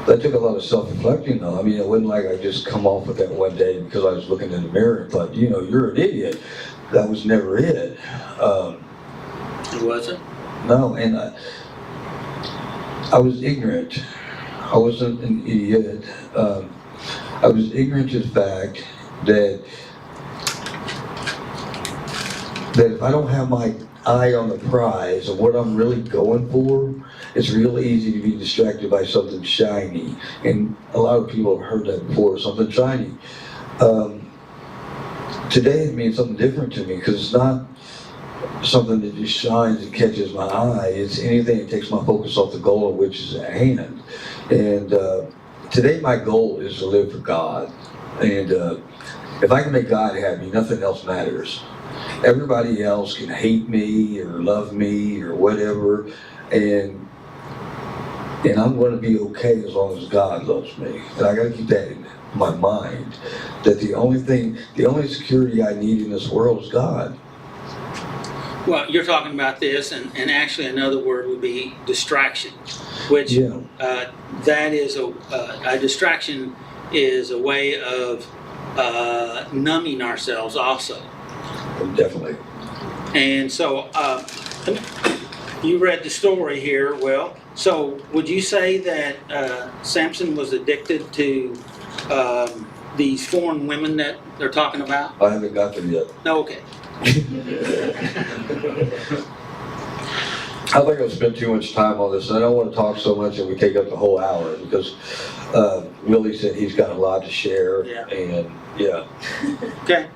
that took a lot of self-reflecting though. I mean, it wasn't like I just come off with that one day because I was looking in the mirror and thought, you know, you're an idiot. That was never it. It wasn't? No, and I was ignorant. I wasn't an idiot. I was ignorant to the fact that if I don't have my eye on the prize of what I'm really going for, it's real easy to be distracted by something shiny. And a lot of people have heard that before, something shiny. Today it means something different to me because it's not something that just shines and catches my eye. It's anything that takes my focus off the goal of which is at hand. And today my goal is to live for God. And if I can make God happy, nothing else matters. Everybody else can hate me or love me or whatever, and I'm going to be okay as long as God loves me. And I got to keep that in my mind, that the only security I need in this world is God. Well, you're talking about this, and actually another word would be distraction, which Yeah. that is a distraction is a way of numbing ourselves also. Definitely. And so you read the story here. Well, so would you say that Samson was addicted to these foreign women that they're talking about? I haven't got there yet. No, okay. I think I've spent too much time on this, and I don't want to talk so much and we take up the whole hour because Willie said he's got a lot to share. Yeah. And yeah. Okay.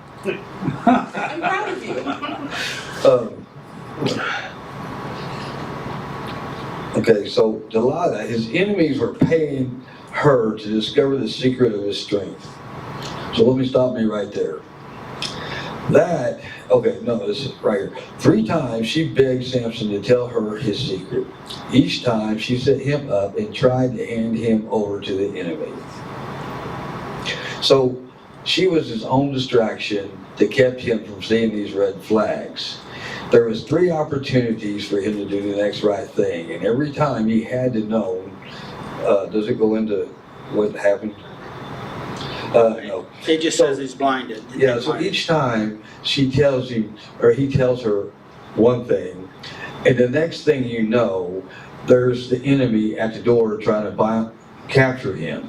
I'm proud of you. Okay, so Delilah, his enemies were paying her to discover the secret of his strength. So let me stop me right there. This is right here. 3 times she begged Samson to tell her his secret. Each time she set him up and tried to hand him over to the enemy. So she was his own distraction that kept him from seeing these red flags. There was 3 opportunities for him to do the next right thing, and every time he had to know, does it go into what happened? No. It just says he's blinded. Yeah, so each time she tells you, or he tells her one thing, and the next thing you know, there's the enemy at the door trying to capture him.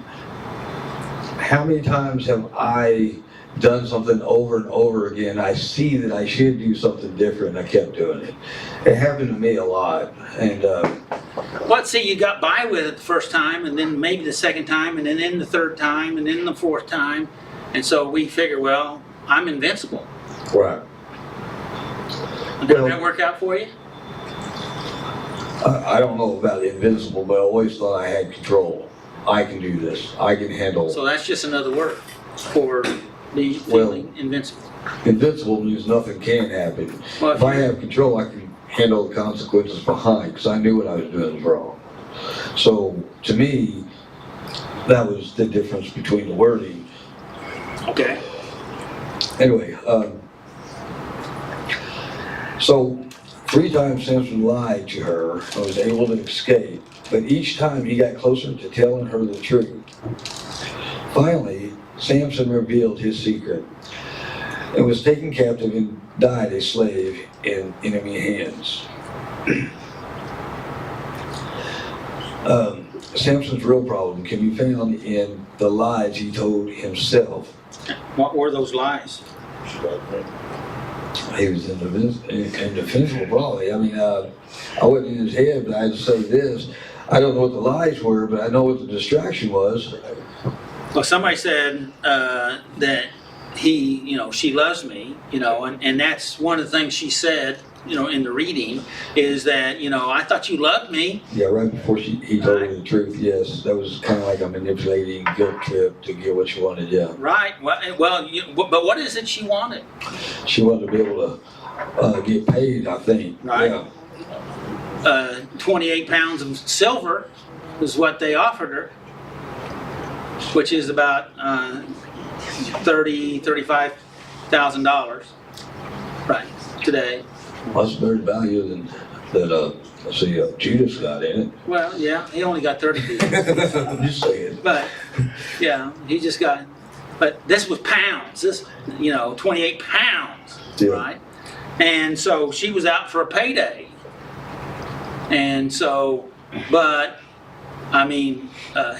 How many times have I done something over and over again? I see that I should do something different, and I kept doing it. It happened to me a lot, and Well, see, you got by with it the first time, and then maybe the second time, and then the third time, and then the fourth time. And so we figure, well, I'm invincible. right. Did that work out for you? I don't know about the invincible, but I always thought I had control. I can do this. I can handle. So that's just another word for the feeling invincible. Invincible means nothing can happen. Well, If I have control, I can handle the consequences behind, because I knew what I was doing was wrong. So, to me, that was the difference between the wording. Okay. Anyway, so 3 times Samson lied to her and was able to escape, but each time he got closer to telling her the truth. Finally, Samson revealed his secret and was taken captive and died a slave in enemy hands. Samson's real problem can be found in the lies he told himself. What were those lies? He was indefensible, probably. I mean, I wasn't in his head, but I had to say this. I don't know what the lies were, but I know what the distraction was. Well, somebody said that she loves me, and that's one of the things she said, in the reading, is that, I thought you loved me. Yeah, right before he told her the truth, yes. That was kind of like a manipulating guilt trip to get what she wanted, yeah. Right. Well, but what is it she wanted? She wanted to be able to get paid, I think. Right. Yeah. 28 pounds of silver is what they offered her, which is about $35,000 right today. Well, that's better value than that. Judas got in it. Well, yeah, he only got 30 pieces. I'm just saying. But yeah, he just got. But this was pounds. This, 28 pounds, Yeah. right? And so she was out for a payday. And so, but I mean,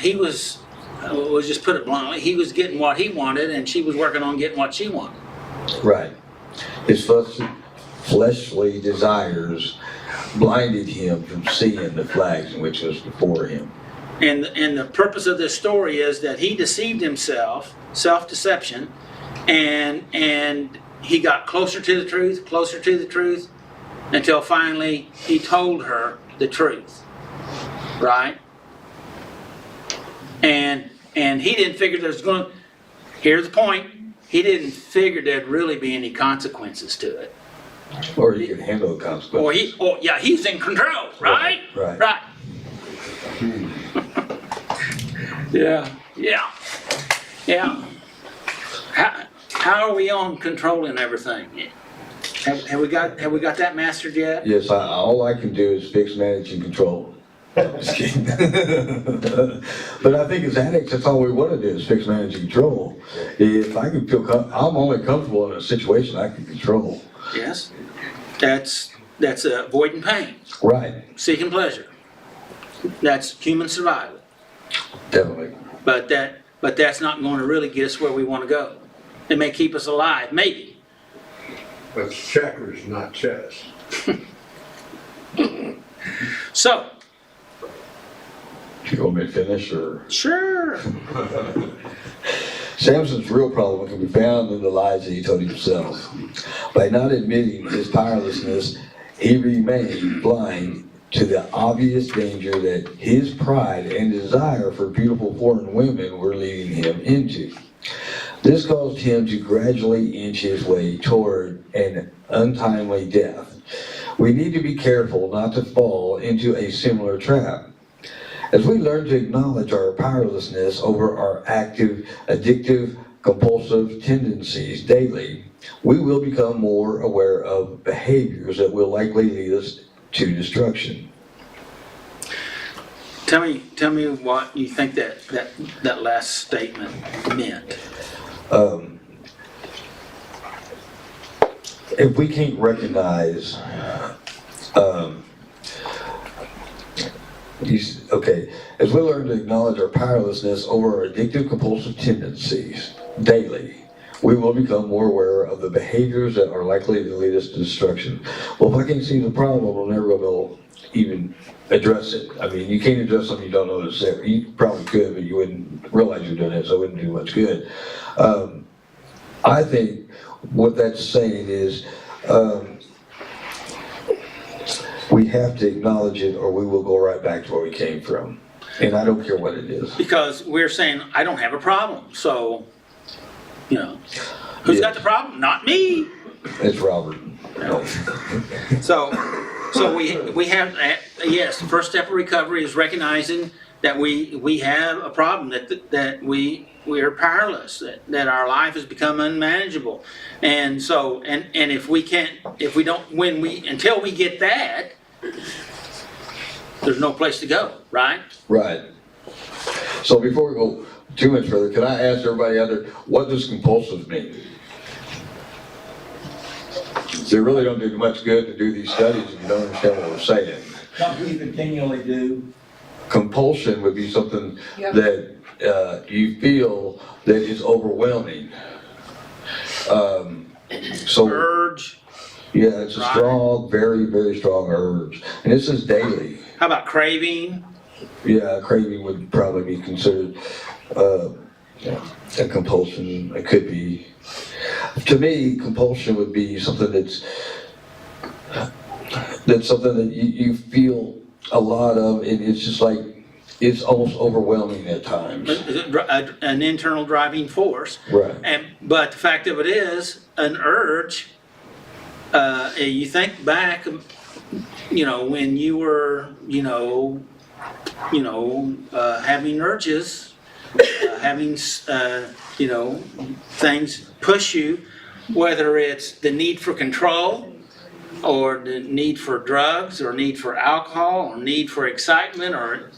he was. We'll just put it bluntly. He was getting what he wanted, and she was working on getting what she wanted. Right. His fleshly desires blinded him from seeing the flags which was before him. And the purpose of this story is that he deceived himself, self-deception, and he got closer to the truth, until finally he told her the truth, right? And he didn't figure there's going to, here's the point, he didn't figure there'd really be any consequences to it. Or he could handle the consequences. He's in control, right? Right. Yeah. How are we on controlling everything? Have we got that mastered yet? Yes, all I can do is fix, manage, and control. Just kidding. But I think as addicts, that's all we want to do is fix, manage, and control. If I can feel, I'm only comfortable in a situation I can control. Yes. That's avoiding pain, Right. seeking pleasure. That's human survival. Definitely. But that's not going to really get us where we want to go. It may keep us alive, maybe. That's checkers, not chess. So, You want me to finish or? sure. Samson's real problem can be found in the lies that he told himself. By not admitting his powerlessness, he remained blind to the obvious danger that his pride and desire for beautiful foreign women were leading him into. This caused him to gradually inch his way toward an untimely death. We need to be careful not to fall into a similar trap. As we learn to acknowledge our powerlessness over our active, addictive, compulsive tendencies daily, we will become more aware of behaviors that will likely lead us to destruction. Tell me what you think that last statement meant. If we can't recognize, okay, as we learn to acknowledge our powerlessness over our addictive compulsive tendencies daily, we will become more aware of the behaviors that are likely to lead us to destruction. Well, if I can't see the problem, we'll never be able to even address it. I mean, you can't address something you don't know is there. You probably could, but you wouldn't realize you're doing it, so it wouldn't do much good. I think what that's saying is, we have to acknowledge it or we will go right back to where we came from. And I don't care what it is. Because we're saying, I don't have a problem, so, you know, who's got the problem? Not me. It's Robert. No. So we have, yes, the first step of recovery is recognizing that we have a problem, that we are powerless, that our life has become unmanageable. And so, and if we can't, if we don't, until we get that, there's no place to go, right? Right. So before we go too much further, can I ask everybody out there, what does compulsive mean? So it really don't do much good to do these studies if you don't understand what we're saying. Something you continually do. Compulsion would be something that you feel that is overwhelming. So Urge. yeah, it's a strong, very, very strong urge. And this is daily. How about craving? Yeah, craving would probably be considered a compulsion. It could be. To me, compulsion would be something that's something that you feel a lot of, and it's just like, it's almost overwhelming at times. An internal driving force. Right. But the fact of it is, an urge, you think back, you know, when you were, having urges, having, things push you, whether it's the need for control, or the need for drugs, or need for alcohol, or need for excitement, or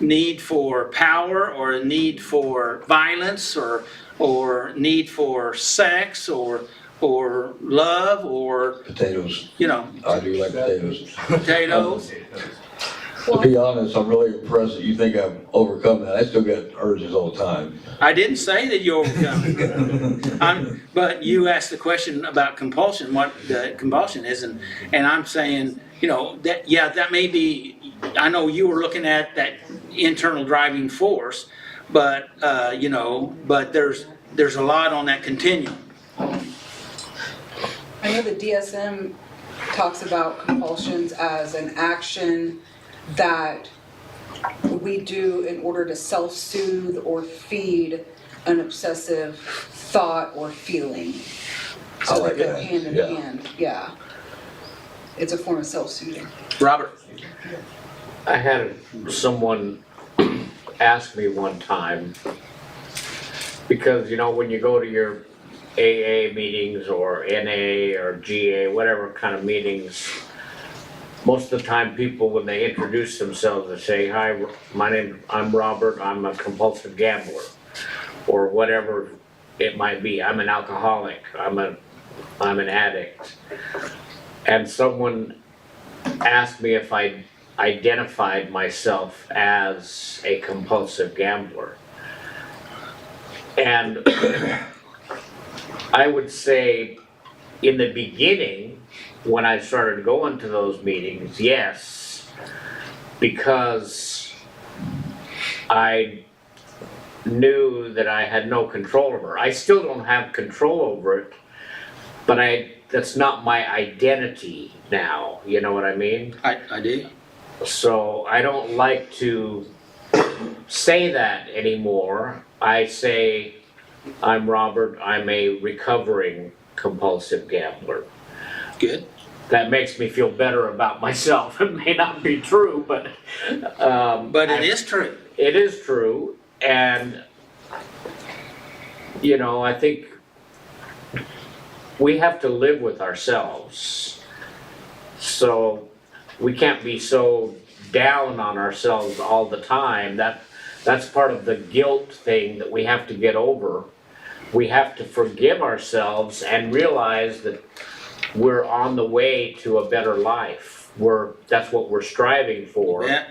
need for power, or a need for violence, or need for sex, or love, or Potatoes. I do like potatoes. potatoes. To be honest, I'm really impressed that you think I've overcome that. I still get urges all the time. I didn't say that you overcome. But you asked the question about compulsion, what the compulsion is, and I'm saying, that may be. I know you were looking at that internal driving force, but but there's a lot on that continuum. I know the DSM talks about compulsions as an action that we do in order to self-soothe or feed an obsessive thought or feeling. So I like they go that, hand in yeah. hand, yeah. It's a form of self-soothing. Robert. I had someone ask me one time, because when you go to your AA meetings or NA or GA, whatever kind of meetings, most of the time people, when they introduce themselves, they say, "Hi, I'm Robert, I'm a compulsive gambler," or whatever it might be. "I'm an alcoholic, I'm an addict." And someone asked me if I identified myself as a compulsive gambler. And I would say, in the beginning, when I started going to those meetings, yes, because I knew that I had no control over it. I still don't have control over it, but that's not my identity now, you know what I mean? I do. So I don't like to say that anymore. I say, "I'm Robert, I'm a recovering compulsive gambler." Good. That makes me feel better about myself. It may not be true, but It is true. It is true, and I think we have to live with ourselves. So we can't be so down on ourselves all the time. That's part of the guilt thing that we have to get over. we have to forgive ourselves and realize that we're on the way to a better life. That's what we're striving for. Yeah.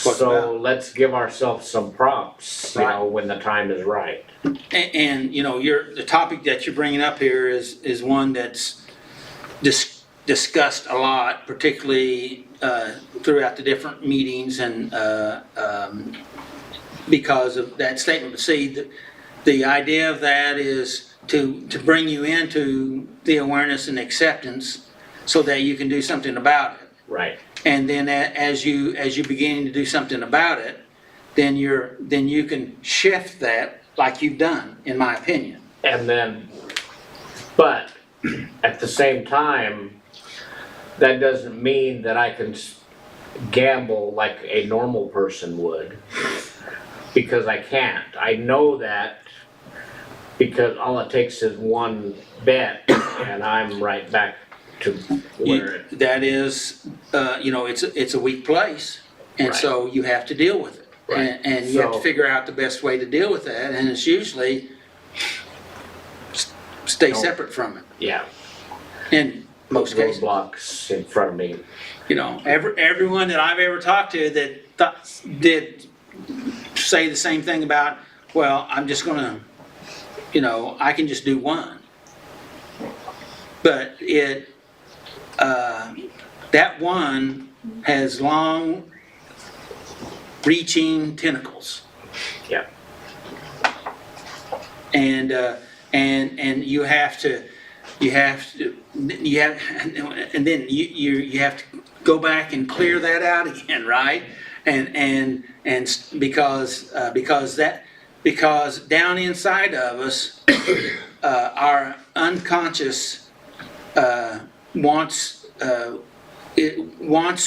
What's So about? let's give ourselves some props, you know, when the time is right. And you know, the topic that you're bringing up here is one that's discussed a lot, particularly throughout the different meetings, and because of that statement. But see, the idea of that is to bring you into the awareness and acceptance so that you can do something about it. Right. And then as you begin to do something about it, then you can shift that like you've done, in my opinion. And then, but at the same time, that doesn't mean that I can gamble like a normal person would, because I can't. I know that because all it takes is one bet and I'm right back to where That is, you know, it's a weak place, and Right. so you have to deal with it. Right. And you have to So- figure out the best way to deal with that, and it's usually stay separate from it, yeah, in most cases. roadblocks in front of me. You know, everyone that I've ever talked to that did say the same thing about, well, I'm just gonna, you know, I can just do one. But that one has long reaching tentacles. Yeah. And you have to, and then you have to go back and clear that out again, right? And because down inside of us, our unconscious wants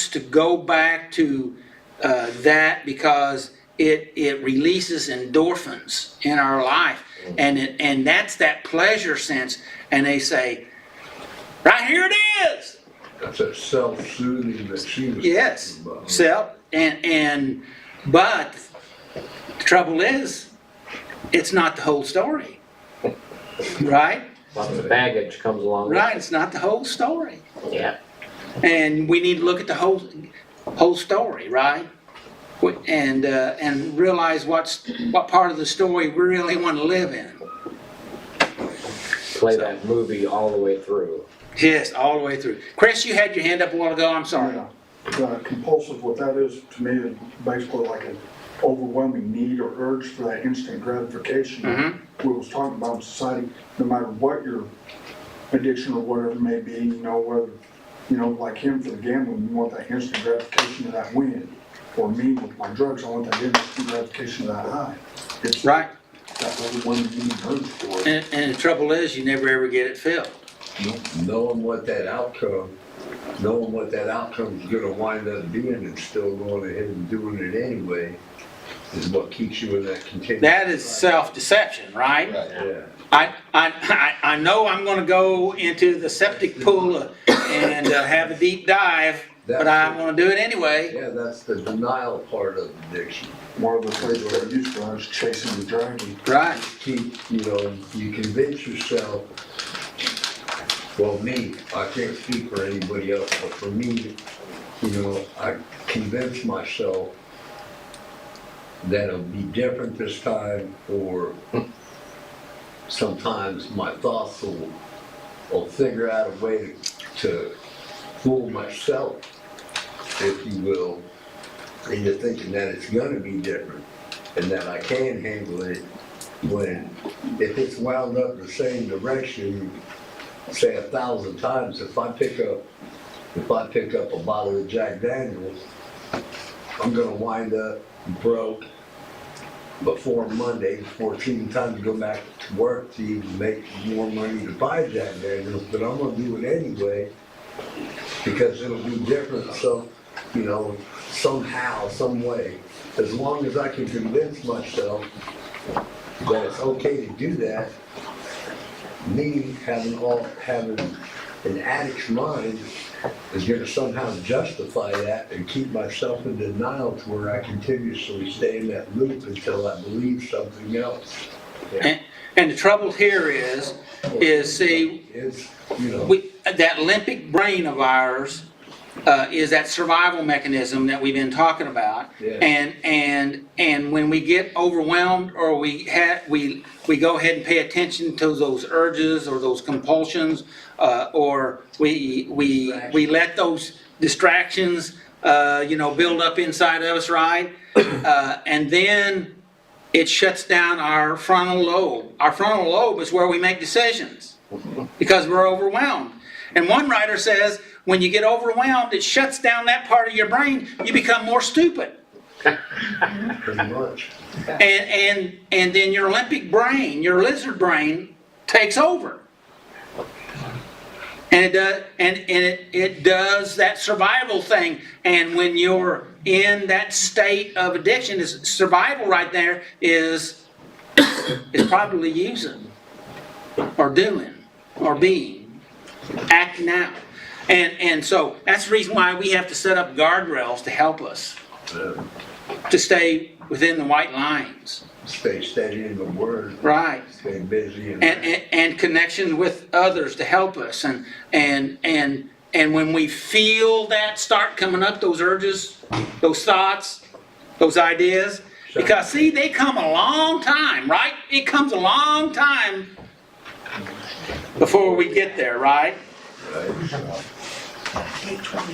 to go back to that, because it releases endorphins in our life, and that's that pleasure sense. And they say, right here it is. That's that self-soothing that she was Yes, talking about. self, but the trouble is, it's not the whole story, right? Lots of baggage comes along with Right, it's not the whole story. it. Yeah. And we need to look at the whole story, right? And realize what part of the story we really want to live in. Play that movie all the way through. Yes, all the way through. Chris, you had your hand up a while ago, I'm sorry. Compulsive, what that is to me is basically like an overwhelming need or urge for that instant gratification. We was talking about in society, no matter what your addiction or whatever it may be, you know, whether, you know, like him for the gambling, you want that instant gratification of that win. Or me with my drugs, I want that instant gratification of that high. It's Right. that overwhelming need and urge for it. And the trouble is, you never ever get it filled. Knowing what that outcome is gonna wind up being and still going ahead and doing it anyway is what keeps you in that continuous. That is self-deception, right? Yeah. I know I'm gonna go into the septic pool and have a deep dive, but I'm gonna do it anyway. Yeah, that's the denial part of addiction. One of the phrases I used to, I was chasing the dragon. Right. Keep, you know, you convince yourself, well, me, I can't speak for anybody else, but for me, you know, I convince myself that it'll be different this time, or sometimes my thoughts will figure out a way to fool myself, if you will, into thinking that it's gonna be different and that I can handle it, when if it's wound up the same direction, say 1,000 times, if I pick up a bottle of Jack Daniels, I'm gonna wind up broke before Monday 14 times to go back to work to even make more money to buy Jack Daniels, but I'm gonna do it anyway because it'll be different. So, you know, somehow, some way, as long as I can convince myself that it's okay to do that, me having an addict's mind is going to somehow justify that and keep myself in denial to where I continuously stay in that loop until I believe something else. And the trouble here is see, It's, you know, that limbic brain of ours is that survival mechanism that we've been talking about. Yeah. And when we get overwhelmed or we go ahead and pay attention to those urges or those compulsions, or we let those distractions build up inside of us, right? And then it shuts down our frontal lobe. Our frontal lobe is where we make decisions because we're overwhelmed. And one writer says, when you get overwhelmed, it shuts down that part of your brain. You become more stupid. pretty much. And then your limbic brain, your lizard brain, takes over. And it does that survival thing. And when you're in that state of addiction, is survival right there is probably using or doing or being, acting out. And so that's the reason why we have to set up guardrails to help us to stay within the white lines. Stay steady in the word. Right. Stay busy. And connection with others to help us. And when we feel that start coming up, those urges, those thoughts, those ideas, because see, they come a long time, right? It comes a long time before we get there, right?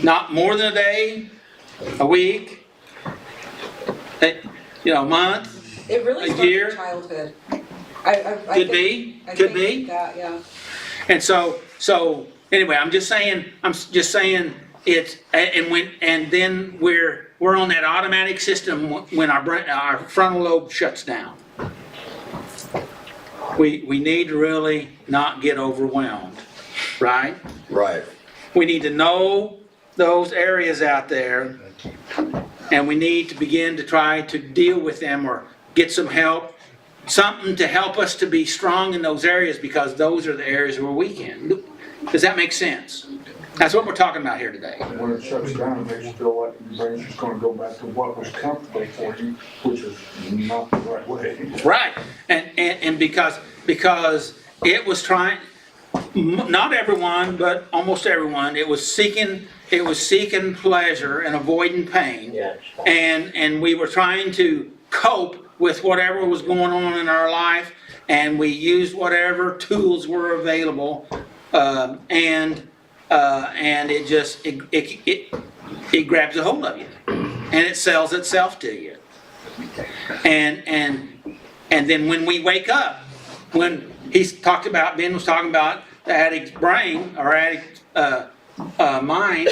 Not more than a day, a week, a month. It really A starts year? in childhood. Could be, could be. That, yeah. And so anyway, I'm just saying it's, and then we're on that automatic system when our frontal lobe shuts down. We need to really not get overwhelmed, right? Right. We need to know those areas out there, and we need to begin to try to deal with them or get some help, something to help us to be strong in those areas, because those are the areas where we can. Does that make sense? That's what we're talking about here today. When it shuts down, it makes you feel like your brain's just gonna go back to what was comfortable for you, which is not the right way. Right, and because it was trying, not everyone, but almost everyone, it was seeking pleasure and avoiding pain. Yes. And we were trying to cope with whatever was going on in our life, and we used whatever tools were available, and it just it grabs a hold of you, and it sells itself to you. And then when we wake up, when Ben was talking about the addict's brain or addict mind,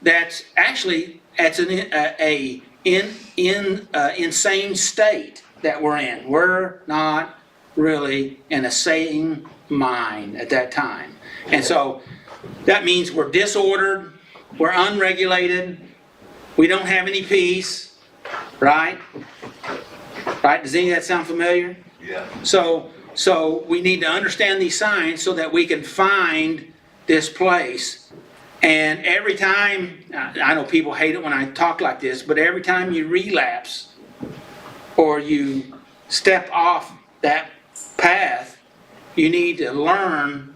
that's actually an insane state that we're in. We're not really in a sane mind at that time, and so that means we're disordered, we're unregulated, we don't have any peace, right? Right? Does any of that sound familiar? Yeah. So we need to understand these signs so that we can find this place. And every time, I know people hate it when I talk like this, but every time you relapse or you step off that path, you need to learn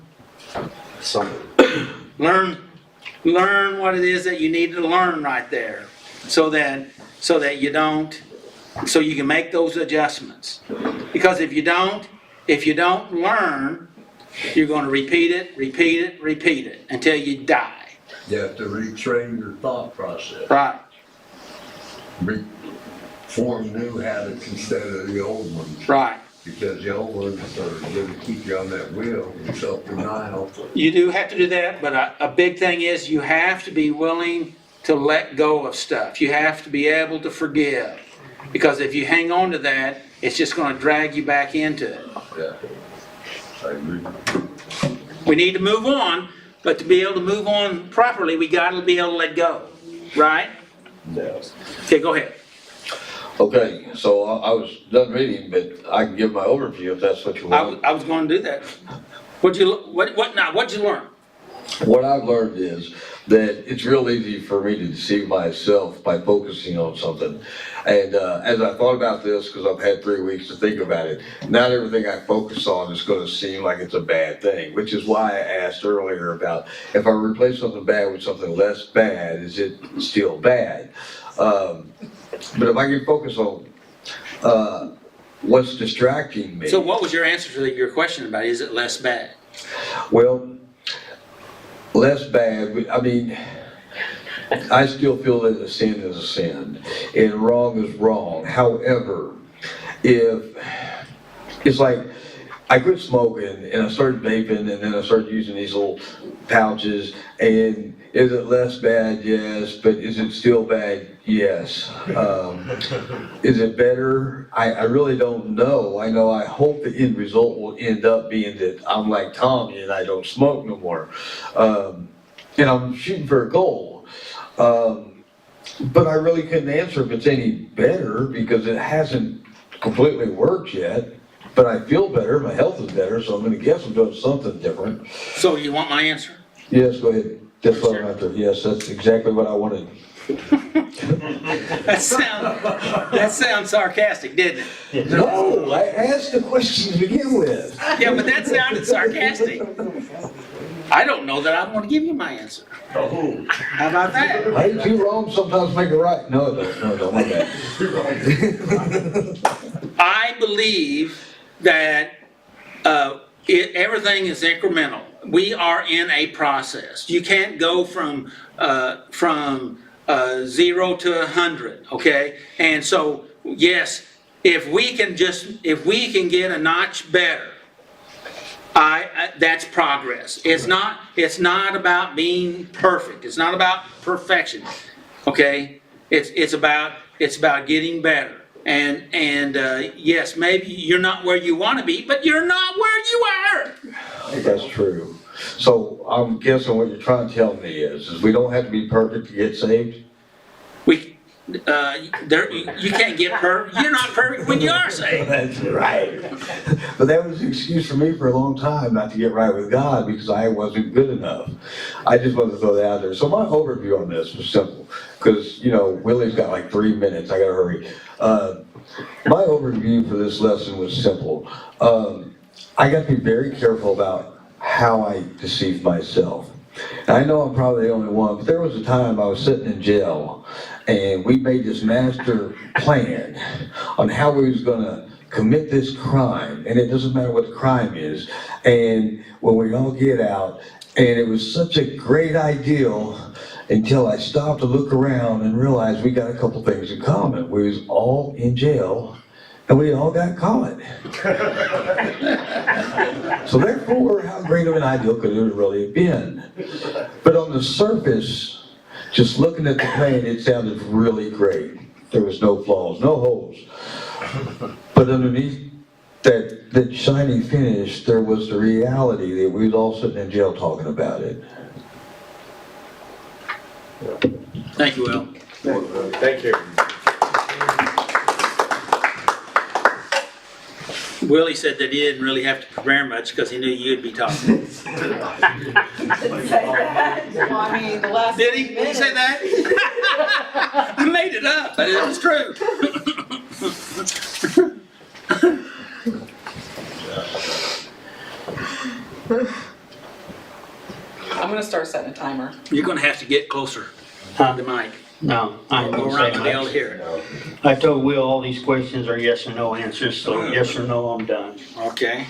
what it is that you need to learn right there, so that you can make those adjustments. Because if you don't learn, you're going to repeat it until you die. You have to retrain your thought process. Right. Form new habits instead of the old ones. Right. Because the old ones are going to keep you on that wheel, self-denial. You do have to do that, but a big thing is you have to be willing to let go of stuff. You have to be able to forgive. Because if you hang on to that, it's just going to drag you back into it. Yeah, I agree. We need to move on, but to be able to move on properly, we got to be able to let go. Right? Yes. Okay, go ahead. Okay, so I was done reading, but I can give my overview if that's what you want. I was going to do that. What'd you learn? what I've learned is that it's real easy for me to deceive myself by focusing on something. And as I thought about this, because I've had 3 weeks to think about it, not everything I focus on is going to seem like it's a bad thing, which is why I asked earlier about if I replace something bad with something less bad, is it still bad? But if I can focus on what's distracting me. So what was your answer to your question about, is it less bad? Well, less bad, I mean, I still feel that a sin is a sin and wrong is wrong. However, if it's like I quit smoking and I started vaping and then I started using these little pouches, and is it less bad? Yes. But is it still bad? Yes. Is it better? I really don't know. I hope the end result will end up being that I'm like Tommy and I don't smoke no more. And I'm shooting for a goal. But I really couldn't answer if it's any better because it hasn't completely worked yet. But I feel better, my health is better, so I'm gonna guess I'm doing something different. So you want my answer? Yes, go ahead. That's what I'm after. Yes, that's exactly what I wanted. That sounds sarcastic, didn't it? No, I asked the question to begin with. Yeah, but that sounded sarcastic. I don't know that I want to give you my answer. How about that? Hey, two wrongs sometimes make a right. No, it don't. No, it don't. My bad. I believe that everything is incremental. We are in a process. You can't go from 0 to 100, okay? And so, yes, if we can get a notch better, that's progress. It's not about being perfect. It's not about perfection, okay? It's about getting better. And yes, maybe you're not where you want to be, but you're not where you are. I think that's true. So I'm guessing what you're trying to tell me is we don't have to be perfect to get saved? You can't get perfect. You're not perfect when you are saved. That's right. But that was an excuse for me for a long time not to get right with God because I wasn't good enough. I just wanted to throw that out there. So my overview on this was simple because, Willie's got like 3 minutes. I gotta hurry. My overview for this lesson was simple. I got to be very careful about how I deceive myself. And I know I'm probably the only one, but there was a time I was sitting in jail and we made this master plan on how we was gonna commit this crime, and it doesn't matter what the crime is. And when we all get out, and it was such a great ideal until I stopped to look around and realized we got a couple things in common. We was all in jail and we all got caught. So therefore, how great of an ideal could it really have been? But on the surface, just looking at the plan, it sounded really great. There was no flaws, no holes. But underneath that shiny finish, there was the reality that we was all sitting in jail talking about it. Thank you, Will. Thank you. Willie said that he didn't really have to prepare much because he knew you'd be talking. Didn't say that. Well, I mean, the last Did he? Did he say that? I made it up, but it was true. I'm gonna start setting a timer. You're going to have to get closer to the mic. No, I ain't Or gonna we're say not going to be able to much. hear it. I told Will all these questions are yes or no answers, so yes or no, I'm done. Okay.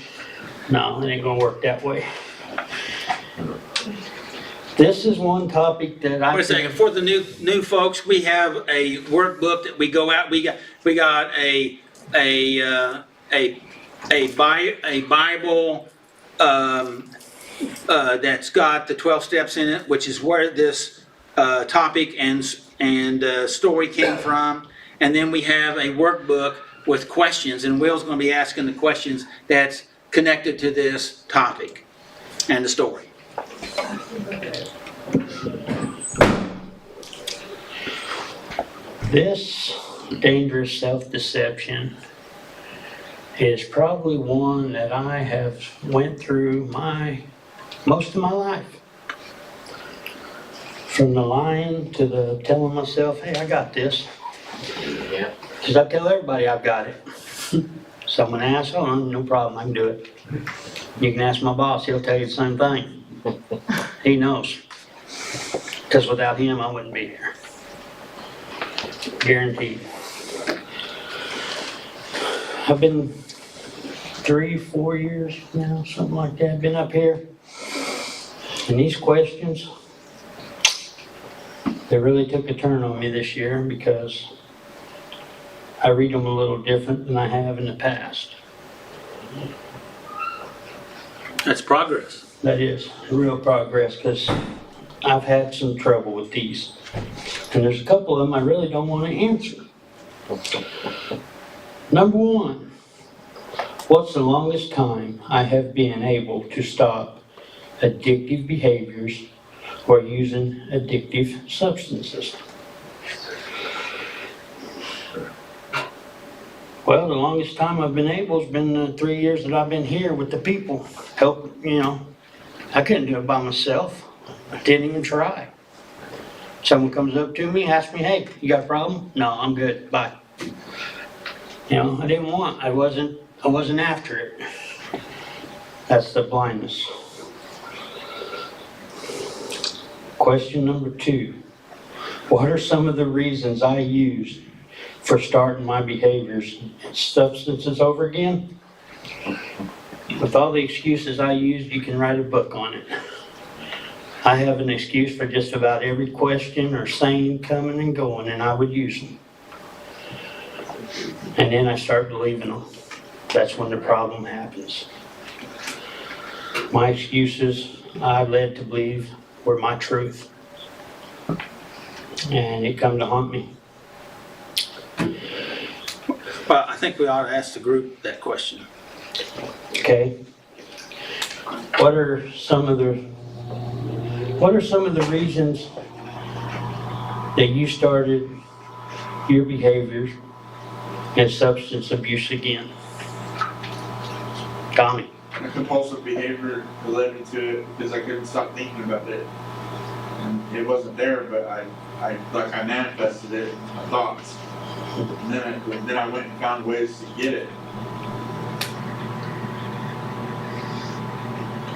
No, it ain't gonna work that way. This is one topic that I. Wait a second. For the new folks, we have a workbook that we go out. We got a Bible that's got the 12 steps in it, which is where this topic and story came from. And then we have a workbook with questions, and Will's going to be asking the questions that's connected to this topic and the story. This dangerous self-deception is probably one that I have went through most of my life. From the lying to the telling myself, hey, I got this. Yeah. Because I tell everybody I've got it. Someone asks, oh, no problem, I can do it. You can ask my boss, he'll tell you the same thing. He knows. Because without him, I wouldn't be here. Guaranteed. I've been 3-4 years now, something like that, been up here. And these questions, they really took a turn on me this year because I read them a little different than I have in the past. That's progress. That is real progress because I've had some trouble with these. And there's a couple of them I really don't want to answer. Number one, what's the longest time I have been able to stop addictive behaviors or using addictive substances? Well, the longest time I've been able has been the 3 years that I've been here with the people. Help, I couldn't do it by myself. I didn't even try. Someone comes up to me, asks me, hey, you got a problem? No, I'm good, bye. I didn't want, I wasn't after it. That's the blindness. Question number 2. What are some of the reasons I used for starting my behaviors and substances over again? With all the excuses I used, you can write a book on it. I have an excuse for just about every question or saying coming and going, and I would use them. And then I start believing them. That's when the problem happens. My excuses I led to believe were my truth. And it come to haunt me. Well, I think we ought to ask the group that question. Okay. What are some of the reasons that you started your behaviors and substance abuse again? Tommy. The compulsive behavior related to it because I couldn't stop thinking about it. And it wasn't there, but I manifested it in my thoughts. And then I went and found ways to get it.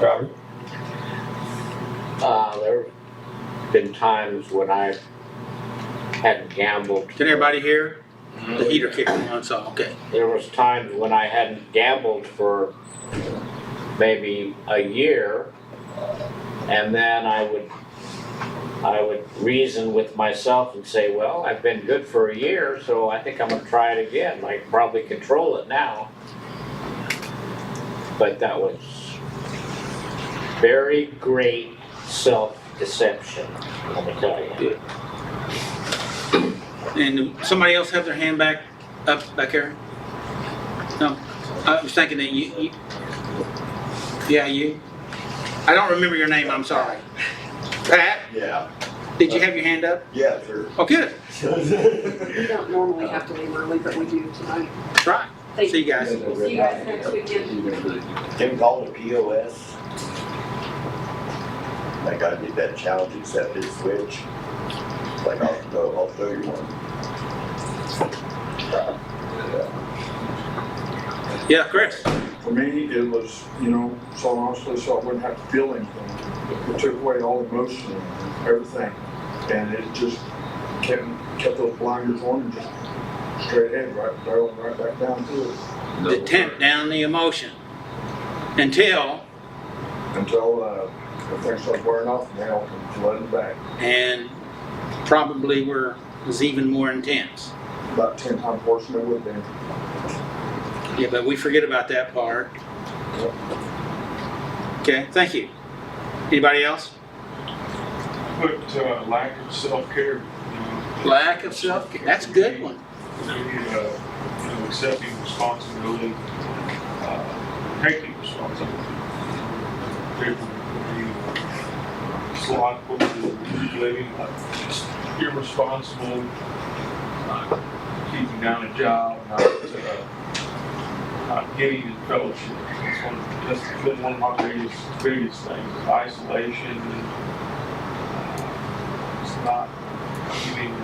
Robert? There have been times when I hadn't gambled. Can everybody hear? The heater kicking on, so, okay. There was times when I hadn't gambled for maybe a year, and then I would reason with myself and say, well, I've been good for a year, so I think I'm gonna try it again. I can probably control it now. But that was very great self-deception, let me tell you. And somebody else have their hand back here? No, I was thinking that you. Yeah, you. I don't remember your name, I'm sorry. Pat, Yeah. did you have your hand up? Yeah, sure. Oh, good. We don't normally have to leave early, but we do tonight. That's right. Thank See you guys. See you guys next weekend. Can we call it a POS? I gotta get that challenge accepted switch. Like, I'll show you one. Yeah, Chris. For me, it was, so honestly, so I wouldn't have to feel anything. It took away all emotion and everything. And it just kept those blinders on and just straight ahead, barreling right back down to it. To tamp down the emotion until the thing starts wearing off and now I can let it back. and probably was even more intense. About 10 times worse than it would have been. Yeah, but we forget about that part. Okay, thank you. Anybody else? But lack of self-care. Lack of self-care, that's a good one. Accepting responsibility, taking responsibility. Slothful, manipulating, just irresponsible, keeping down a job, not getting in fellowship. That's been one of my biggest things, isolation, not getting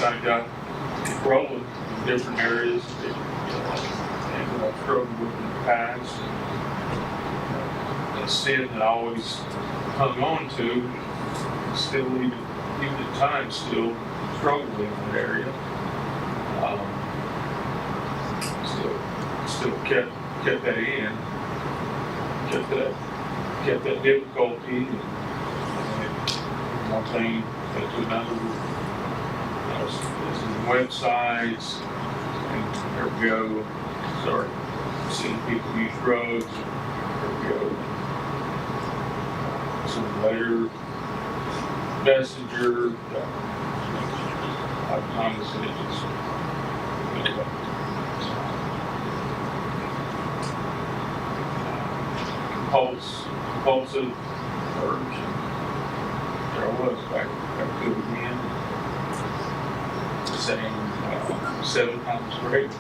kind of got rolling in different areas that, and I've struggled with in the past. A sin that I always hung on to, and still even at times still struggle in that area. Still kept that in, kept that difficulty, and one thing led to another. Websites, and there we go. Start seeing people use drugs. There we go. Some later Messenger. I'm just anyway. Compulsive urge. There I was back to it again. Saying 7 times great.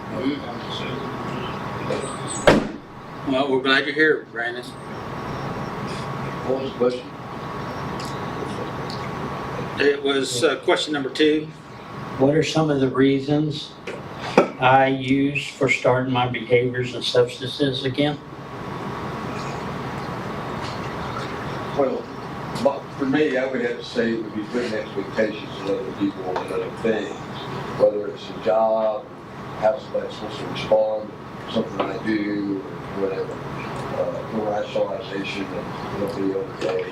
Well, we're glad you're here, Brandon. What was the question? It was question number 2. What are some of the reasons I use for starting my behaviors and substances again? Well, for me, I would have to say it would be putting expectations on other people and other things, whether it's a job, how somebody's supposed to respond to something I do, or whatever. Rationalization of the okay.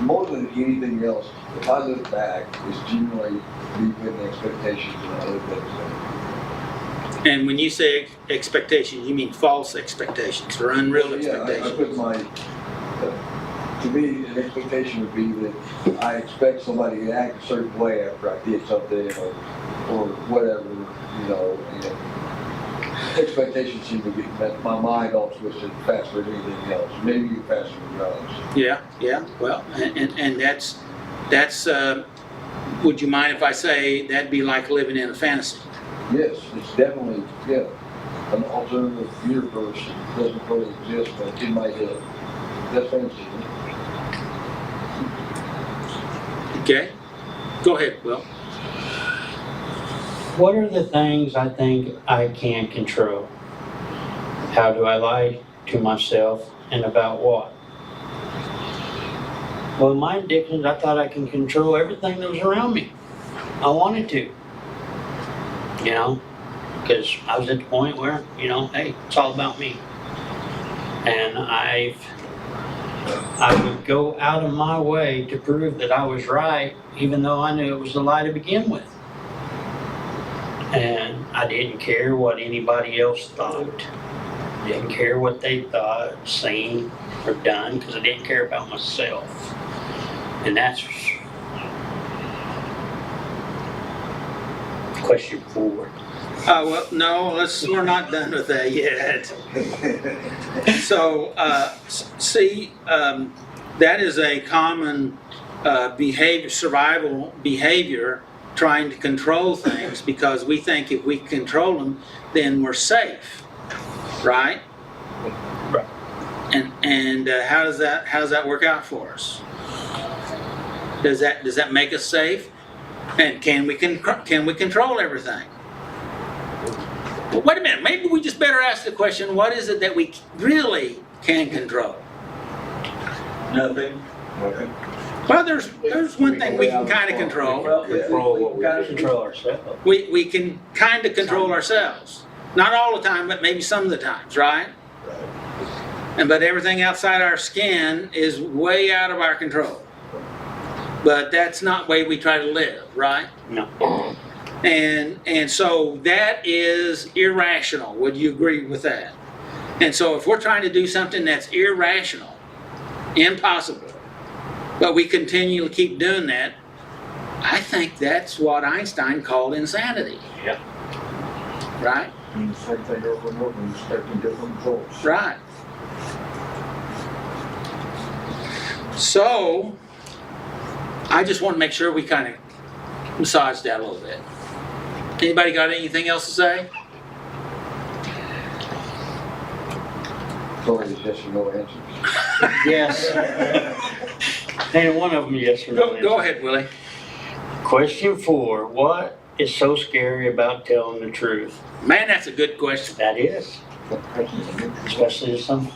More than anything else, if I look back, it's generally me putting expectations on other things. And when you say expectations, you mean false expectations or unreal expectations? I put my, to me, an expectation would be that I expect somebody to act a certain way after I did something or whatever, you know. And expectations seem to get my mind all twisted faster than anything else. Maybe even faster than drugs. Yeah. Well, and that's. Would you mind if I say that'd be like living in a fantasy? Yes, it's definitely an alternative universe that doesn't really exist, but in my head. That's fantasy. Okay. Go ahead, Will. What are the things I think I can control? How do I lie to myself and about what? Well, my addictions, I thought I can control everything that was around me. I wanted to, you know, because I was at the point where, you know, hey, it's all about me. And I would go out of my way to prove that I was right, even though I knew it was a lie to begin with. And I didn't care what anybody else thought. Didn't care what they thought, seen, or done, because I didn't care about myself. And that's question 4. Well, no, we're not done with that yet. So, that is a common survival behavior, trying to control things because we think if we control them, then we're safe, right? Right. And how does that work out for us? Does that make us safe? And can we control everything? Well, wait a minute. Maybe we just better ask the question: what is it that we really can control? Nothing. Well, there's one thing we can kind of control. Control what we control ourselves. We can kind of control ourselves. Not all the time, but maybe some of the times, right? But everything outside our skin is way out of our control. But that's not the way we try to live, right? No. And so that is irrational. Would you agree with that? And so if we're trying to do something that's irrational, impossible, but we continue to keep doing that, I think that's what Einstein called insanity. Yep. Right? And the same thing over and over, and expecting different results. Right. So, I just want to make sure we kind of massage that a little bit. Anybody got anything else to say? Sorry, it's yes or no answers. Yes. Ain't one of them yes or no. Go ahead, Willie. Question 4, what is so scary about telling the truth? Man, that's a good question. That is, especially to some.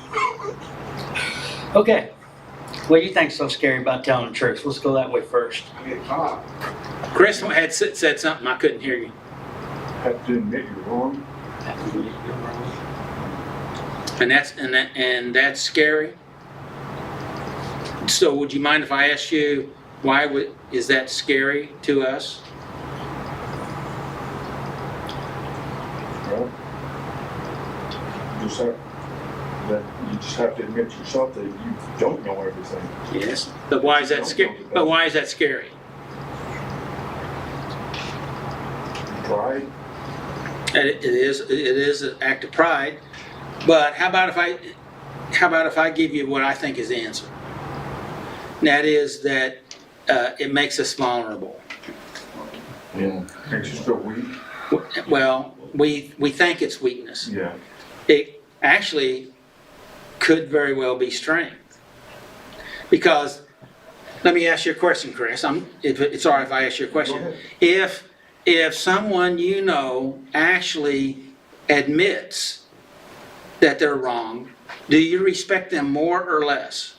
Okay, what do you think's so scary about telling the truth? Let's go that way first. Chris had said something, I couldn't hear you. Have to admit you're wrong. And that's scary. So would you mind if I asked you, is that scary to us? Well, you just have to admit to yourself that you don't know everything. Yes. But why is that scary? But why is that scary? Pride. It is an act of pride. But how about if I give you what I think is the answer? And that is that it makes us vulnerable. Yeah. Makes you feel weak. Well, we think it's weakness. Yeah. It actually could very well be strength. Because, let me ask you a question, Chris. If it's all right if I ask you a question. If someone you know actually admits that they're wrong, do you respect them more or less?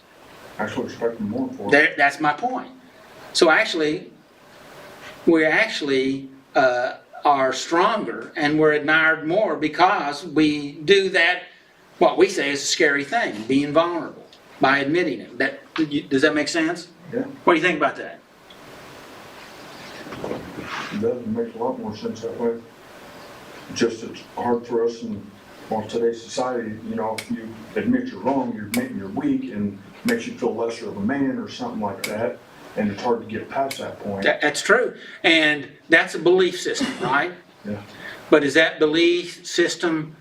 Actually respect them more for it. That's my point. So actually, we are stronger and we're admired more because we do that, what we say is a scary thing, being vulnerable, by admitting it. Does that make sense? Yeah. What do you think about that? It does make a lot more sense that way. Just it's hard for us in today's society, if you admit you're wrong, you're admitting you're weak and makes you feel lesser of a man or something like that. And it's hard to get past that point. That's true. And that's a belief system, right? Yeah. But is that belief system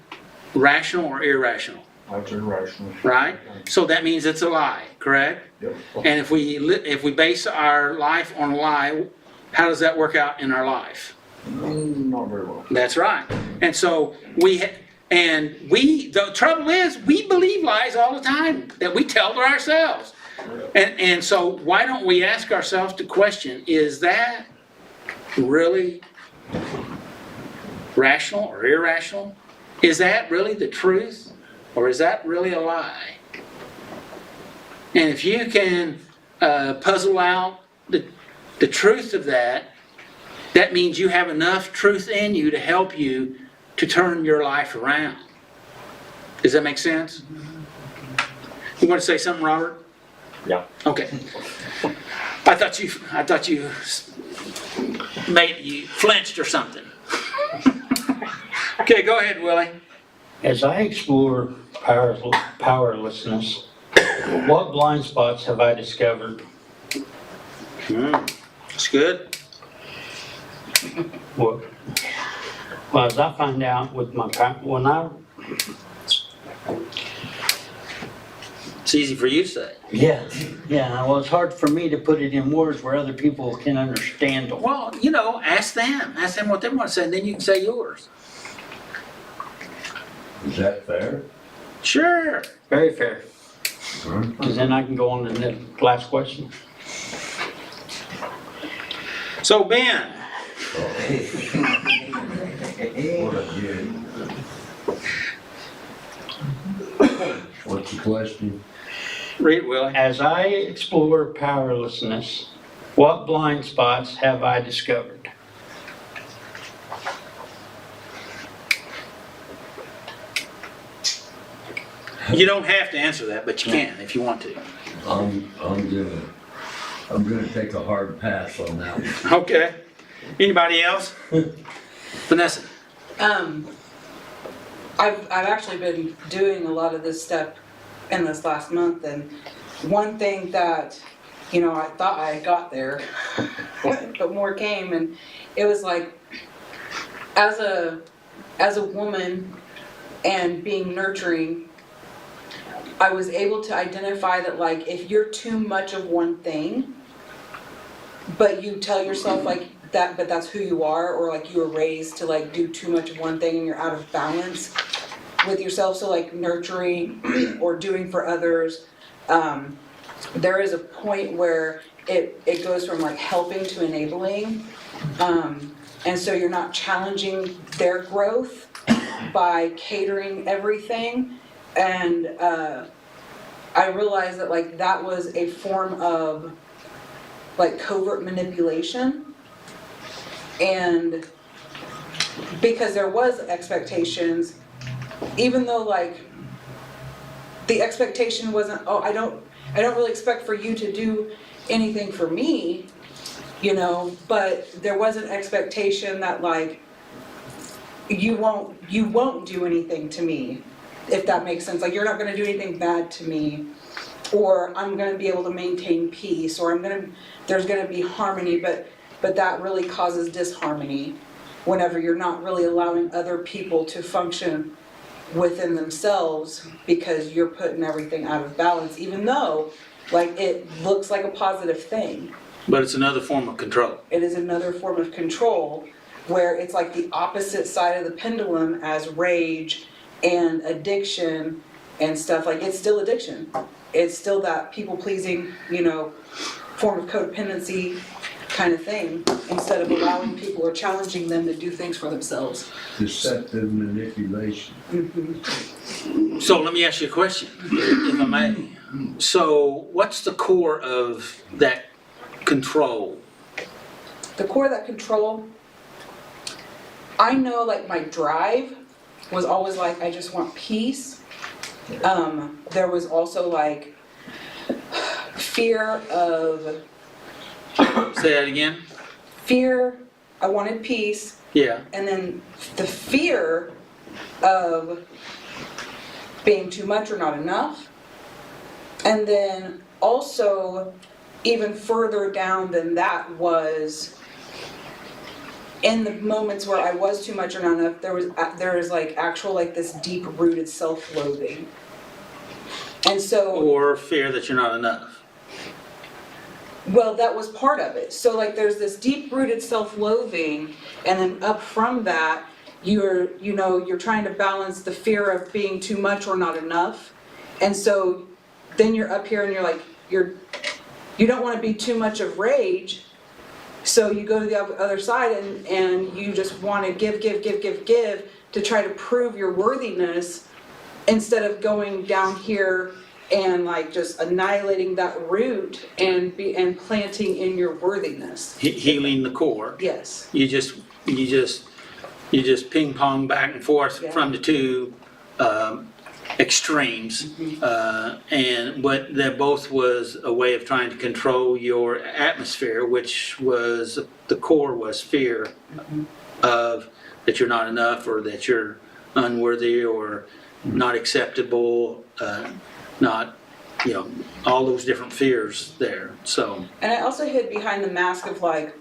rational or irrational? That's irrational. Right? So that means it's a lie, correct? Yep. And if we base our life on a lie, how does that work out in our life? Not very well. That's right. And so the trouble is, we believe lies all the time that we tell to ourselves. And so why don't we ask ourselves the question, is that really rational or irrational? Is that really the truth? Or is that really a lie? And if you can puzzle out the truth of that, that means you have enough truth in you to help you to turn your life around. Does that make sense? You want to say something, Robert? Yeah. Okay. I thought you flinched or something. Okay, go ahead, Willie. As I explore powerlessness, what blind spots have I discovered? That's good. Well, as I find out with It's easy for you to say. yeah, well, it's hard for me to put it in words where other people can understand them. Well, ask them. Ask them what they want to say, and then you can say yours. Is that fair? Sure. Very fair. Because then I can go on to the last question. So, Ben. What a kid. What's the question? Read it, Willie. As I explore powerlessness, what blind spots have I discovered? You don't have to answer that, but you can if you want to. I'm gonna take a hard pass on that one. Okay. Anybody else? Vanessa. I've actually been doing a lot of this stuff in this last month, and one thing that, I thought I had got there, but more came, and it was like, as a woman and being nurturing, I was able to identify that, like, if you're too much of one thing, but you tell yourself like that, but that's who you are, or like you were raised to like do too much of one thing and you're out of balance with yourself. So like nurturing or doing for others, there is a point where it goes from like helping to enabling. And so you're not challenging their growth by catering everything. And I realized that like that was a form of like covert manipulation. And because there was expectations, even though like the expectation wasn't, oh, I don't really expect for you to do anything for me, you know, but there was an expectation that like you won't do anything to me, if that makes sense. Like you're not gonna do anything bad to me, or I'm gonna be able to maintain peace, or there's gonna be harmony, but that really causes disharmony whenever you're not really allowing other people to function within themselves because you're putting everything out of balance, even though like it looks like a positive thing. But it's another form of control. It is another form of control where it's like the opposite side of the pendulum as rage and addiction and stuff. Like it's still addiction. It's still that people pleasing, you know, form of codependency kind of thing, instead of allowing people or challenging them to do things for themselves. Deceptive manipulation. Mm-hmm. So let me ask you a question, if I may. So what's the core of that control? The core of that control, I know like my drive was always like, I just want peace. There was also like fear of... Say that again? Fear, I wanted peace. Yeah. And then the fear of being too much or not enough. And then also, even further down than that was, in the moments where I was too much or not enough, there was like actual like this deep-rooted self-loathing. And so... Or fear that you're not enough. Well, that was part of it. So like there's this deep-rooted self-loathing, and then up from that, you're trying to balance the fear of being too much or not enough. And so then you're up here and you're like, you don't want to be too much of rage, so you go to the other side and you just want to give to try to prove your worthiness, instead of going down here and like just annihilating that root and planting in your worthiness. Healing the core. Yes. You just ping pong back and forth from the two extremes, but that both was a way of trying to control your atmosphere, which was the core was fear of that you're not enough, or that you're unworthy, or not acceptable, not, you know, all those different fears there. So. And I also hid behind the mask of like,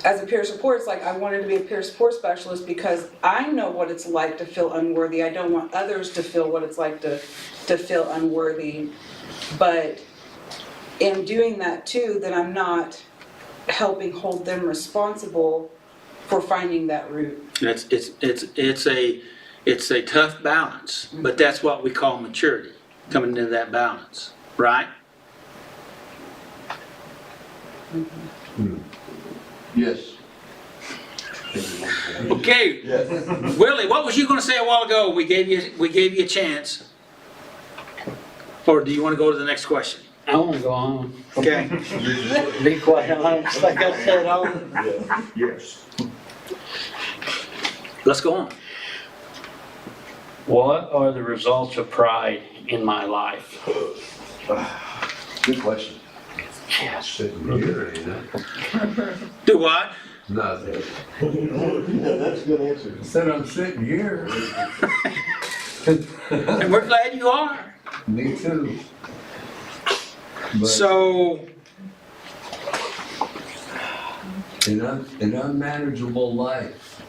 as a peer support, it's like I wanted to be a peer support specialist because I know what it's like to feel unworthy. I don't want others to feel what it's like to feel unworthy. But in doing that too, then I'm not helping hold them responsible for finding that root. It's a tough balance, but that's what we call maturity, coming into that balance, right? Yes. Okay, Willie, what was you going to say a while ago? We gave you a chance. Or do you want to go to the next question? I want to go on. Okay. Be quite honest, like I said, on. Yes. Let's go on. What are the results of pride in my life? Good question. Yes. Sitting here, ain't it? Do what? Nothing. That's a good answer. Said I'm sitting here. And we're glad you are. Me too. But So, an unmanageable life.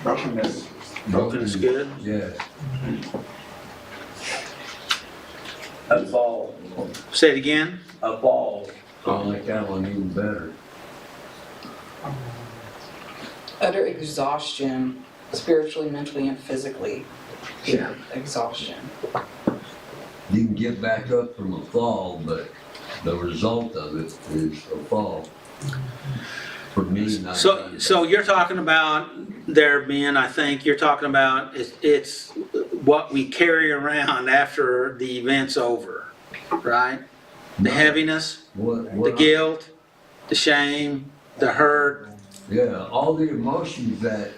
Brokenness. brokenness good. Yes. A fall. Say it again. A fall. I like that one even better. Utter exhaustion, spiritually, mentally, and physically. Yeah. Exhaustion. you can get back up from a fall, but the result of it is a fall. For me, not. So you're talking about there being, I think, you're talking about it's what we carry around after the event's over, right? The heaviness, the guilt, the shame, the hurt. Yeah, all the emotions that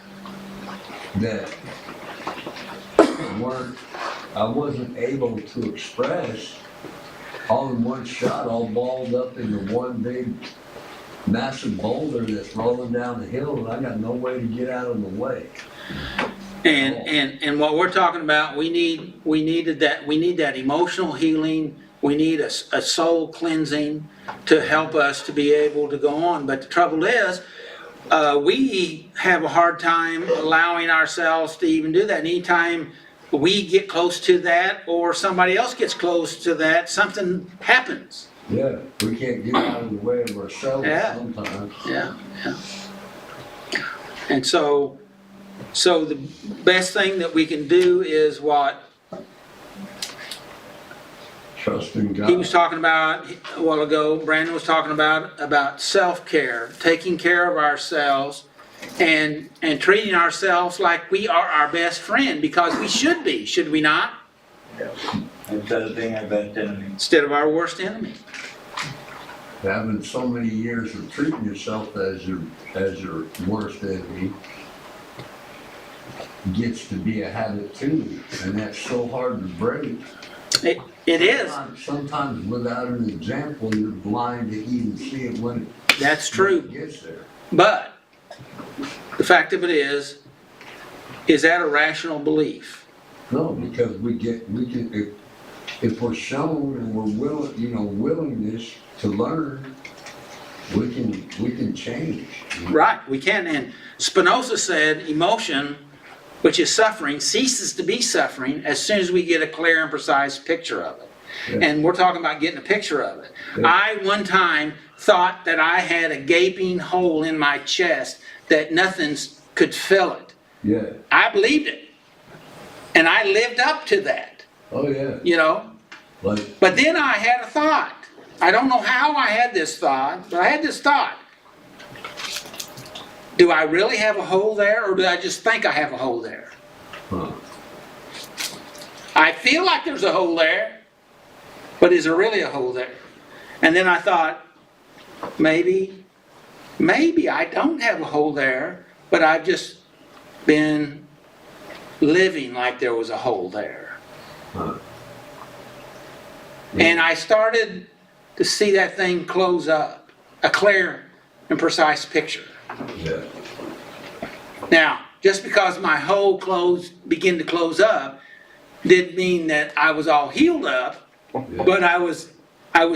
I wasn't able to express, all in one shot, all balled up into one big massive boulder that's rolling down the hill, and I got no way to get out of the way. And what we're talking about, we need that emotional healing. We need a soul cleansing to help us to be able to go on. But the trouble is, we have a hard time allowing ourselves to even do that. Anytime we get close to that or somebody else gets close to that, something happens. Yeah, we can't get out of the way of ourselves sometimes. Yeah. And so the best thing that we can do is what Trust in God. he was talking about a while ago, Brandon was talking about self-care, taking care of ourselves and treating ourselves like we are our best friend, because we should be, should we not? Instead of being our best enemy. Instead of our worst enemy. Having so many years of treating yourself as your worst enemy gets to be a habit too, and that's so hard to break. It is. Sometimes without an example, you're blind to even see it when That's true. it gets there. But the fact of it is that a rational belief? No, because we can, if we're shown and we're willingness to learn, we can change. Right, we can. And Spinoza said emotion, which is suffering, ceases to be suffering as soon as we get a clear and precise picture of it. Yeah. And we're talking about getting a picture of it. Yeah. I one time thought that I had a gaping hole in my chest that nothing could fill it. Yeah. I believed it. And I lived up to that, Oh yeah. you know. But then I had a thought. I don't know how I had this thought, but I had this thought. Do I really have a hole there, or do I just think I have a hole there? Huh. I feel like there's a hole there, but is there really a hole there? And then I thought, maybe I don't have a hole there, but I've just been living like there was a hole there. Huh. And I started to see that thing close up, a clear and precise picture. Yeah. Now, just because my hole began to close up didn't mean that I was all healed up, but I was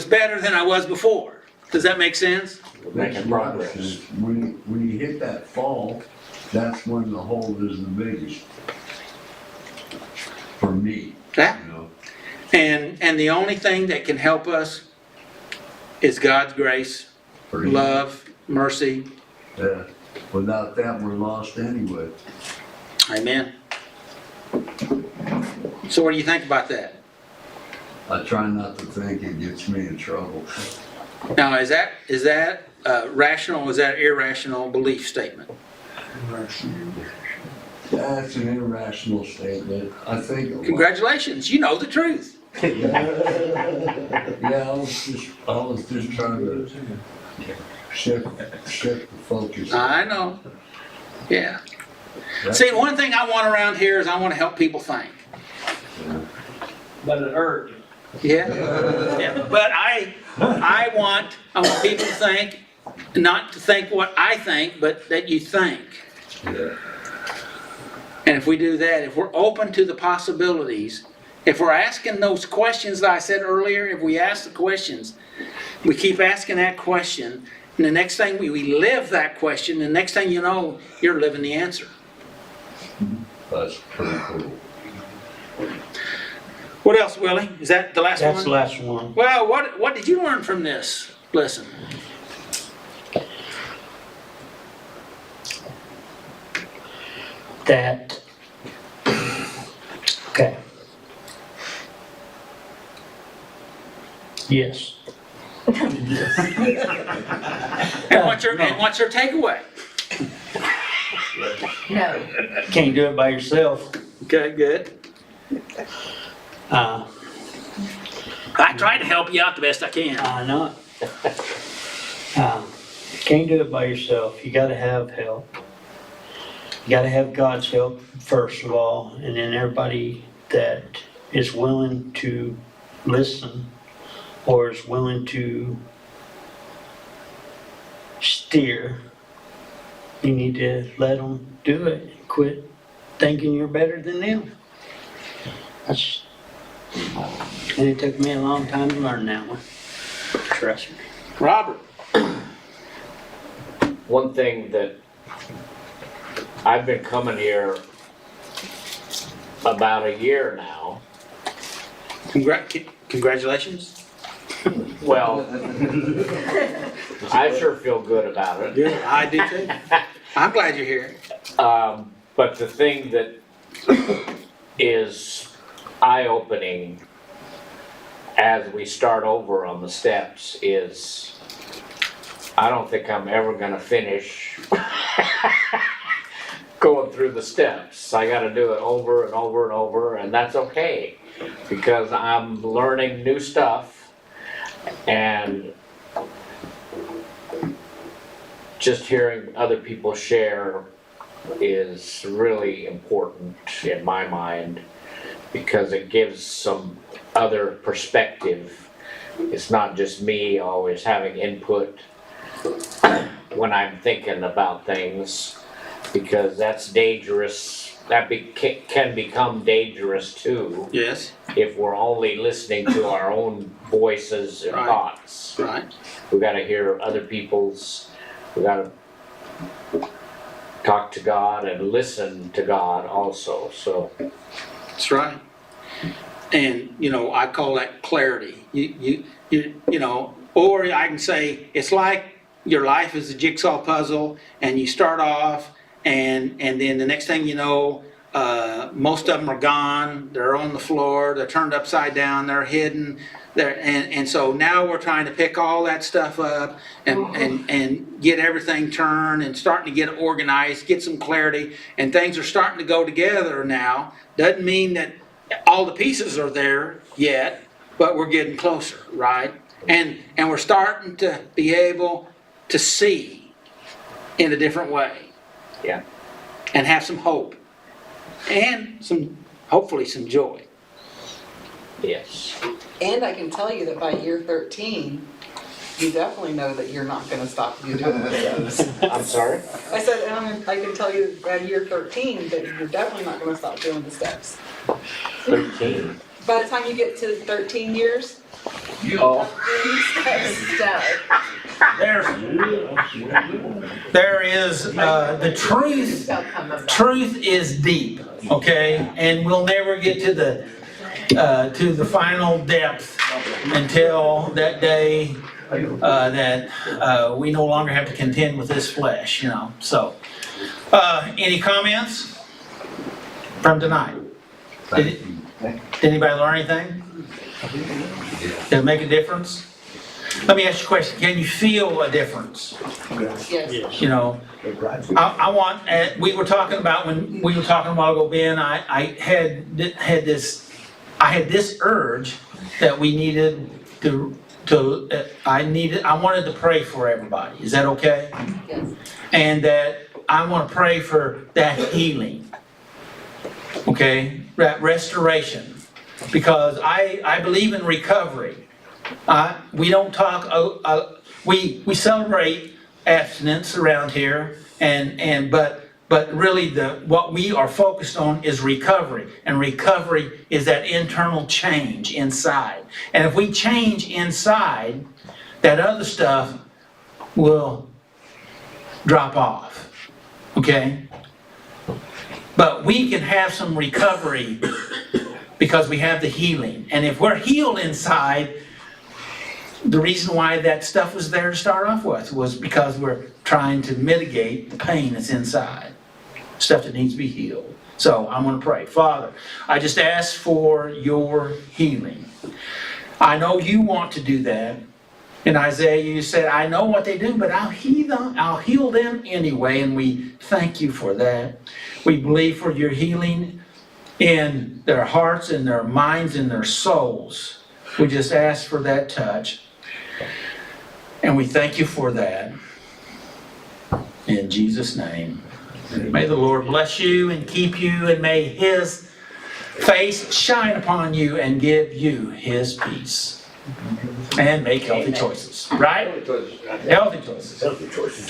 better than I was before. Does that make sense? Making progress. When you hit that fall, that's when the hole is the biggest. For me. Yeah. You know. And the only thing that can help us is God's grace, For you. love, mercy. Yeah. Without that, we're lost anyway. Amen. So what do you think about that? I try not to think it gets me in trouble. Now, is that rational or is that irrational belief statement? That's an irrational statement. I think. Congratulations, you know the truth. Yeah, I was just trying to shift the focus. I know. Yeah. See, one thing I want around here is I want to help people think. But it hurt. Yeah. Yeah. But I want people to think, not to think what I think, but that you think. Yeah. And if we do that, if we're open to the possibilities, if we're asking those questions that I said earlier, if we ask the questions, we keep asking that question, and the next thing we live that question, the next thing you know, you're living the answer. That's pretty cool. What else, Willie? Is that the last one? That's the last one. Well, what did you learn from this lesson? That, okay. Yes. And what's your takeaway? No. Can't do it by yourself. Okay, good. Uh, I try to help you out the best I can. I know it. Can't do it by yourself. You gotta have help. You gotta have God's help first of all, and then everybody that is willing to listen or is willing to steer, you need to let them do it. Quit thinking you're better than them. That's, and it took me a long time to learn that one. Trust me. Robert? One thing that I've been coming here about a year now. Congratulations. Well, I sure feel good about it. Yeah, I do too. I'm glad you're here. But the thing that is eye-opening as we start over on the steps is I don't think I'm ever gonna finish going through the steps. I gotta do it over and over and over, and that's okay, because I'm learning new stuff, and just hearing other people share is really important in my mind, because it gives some other perspective. It's not just me always having input when I'm thinking about things, because that's dangerous. That can become dangerous too. Yes. If we're only listening to our own voices and Right. thoughts. Right. We gotta hear other people's, we gotta talk to God and listen to God also, so. That's right. And, you know, I call that clarity. You know, or I can say, it's like your life is a jigsaw puzzle, and you start off, and then the next thing you know, most of them are gone, they're on the floor, they're turned upside down, they're hidden, and so now we're trying to pick all that stuff up and get everything turned and starting to get organized, get some clarity, and things are starting to go together now. Doesn't mean that all the pieces are there yet, but we're getting closer, right? And we're starting to be able to see in a different way. Yeah. And have some hope. And hopefully some joy. Yes. And I can tell you that by year 13, you definitely know that you're not gonna stop doing this. I'm sorry? I said, I can tell you by year 13 that you're definitely not gonna stop doing the steps. 13. By the time you get to 13 years, Oh. There is, the truth is deep, okay? And we'll never get to the final depth until that day that we no longer have to contend with this flesh, you know, so. Any comments from tonight? Did anybody learn anything? Did it make a difference? Let me ask you a question. Can you feel a difference? yes. You know, I want, we were talking about, when we were talking a while ago, Ben, I had this urge that we needed I wanted to pray for everybody. Is that okay? Yes. And that I want to pray for that healing. Okay? That restoration. Because I believe in recovery. We don't talk, we celebrate abstinence around here, but really what we are focused on is recovery. And recovery is that internal change inside. And if we change inside, that other stuff will drop off. Okay? But we can have some recovery because we have the healing. And if we're healed inside, the reason why that stuff was there to start off with was because we're trying to mitigate the pain that's inside. Stuff that needs to be healed. So I'm going to pray. Father, I just ask for your healing. I know you want to do that. In Isaiah, you said, I know what they do, but I'll heal them anyway, and we thank you for that. We believe for your healing in their hearts, in their minds, in their souls. We just ask for that touch, and we thank you for that. In Jesus' name. May the Lord bless you and keep you, and may His face shine upon you and give you His peace. And make healthy choices, right? Healthy choices. Healthy choices.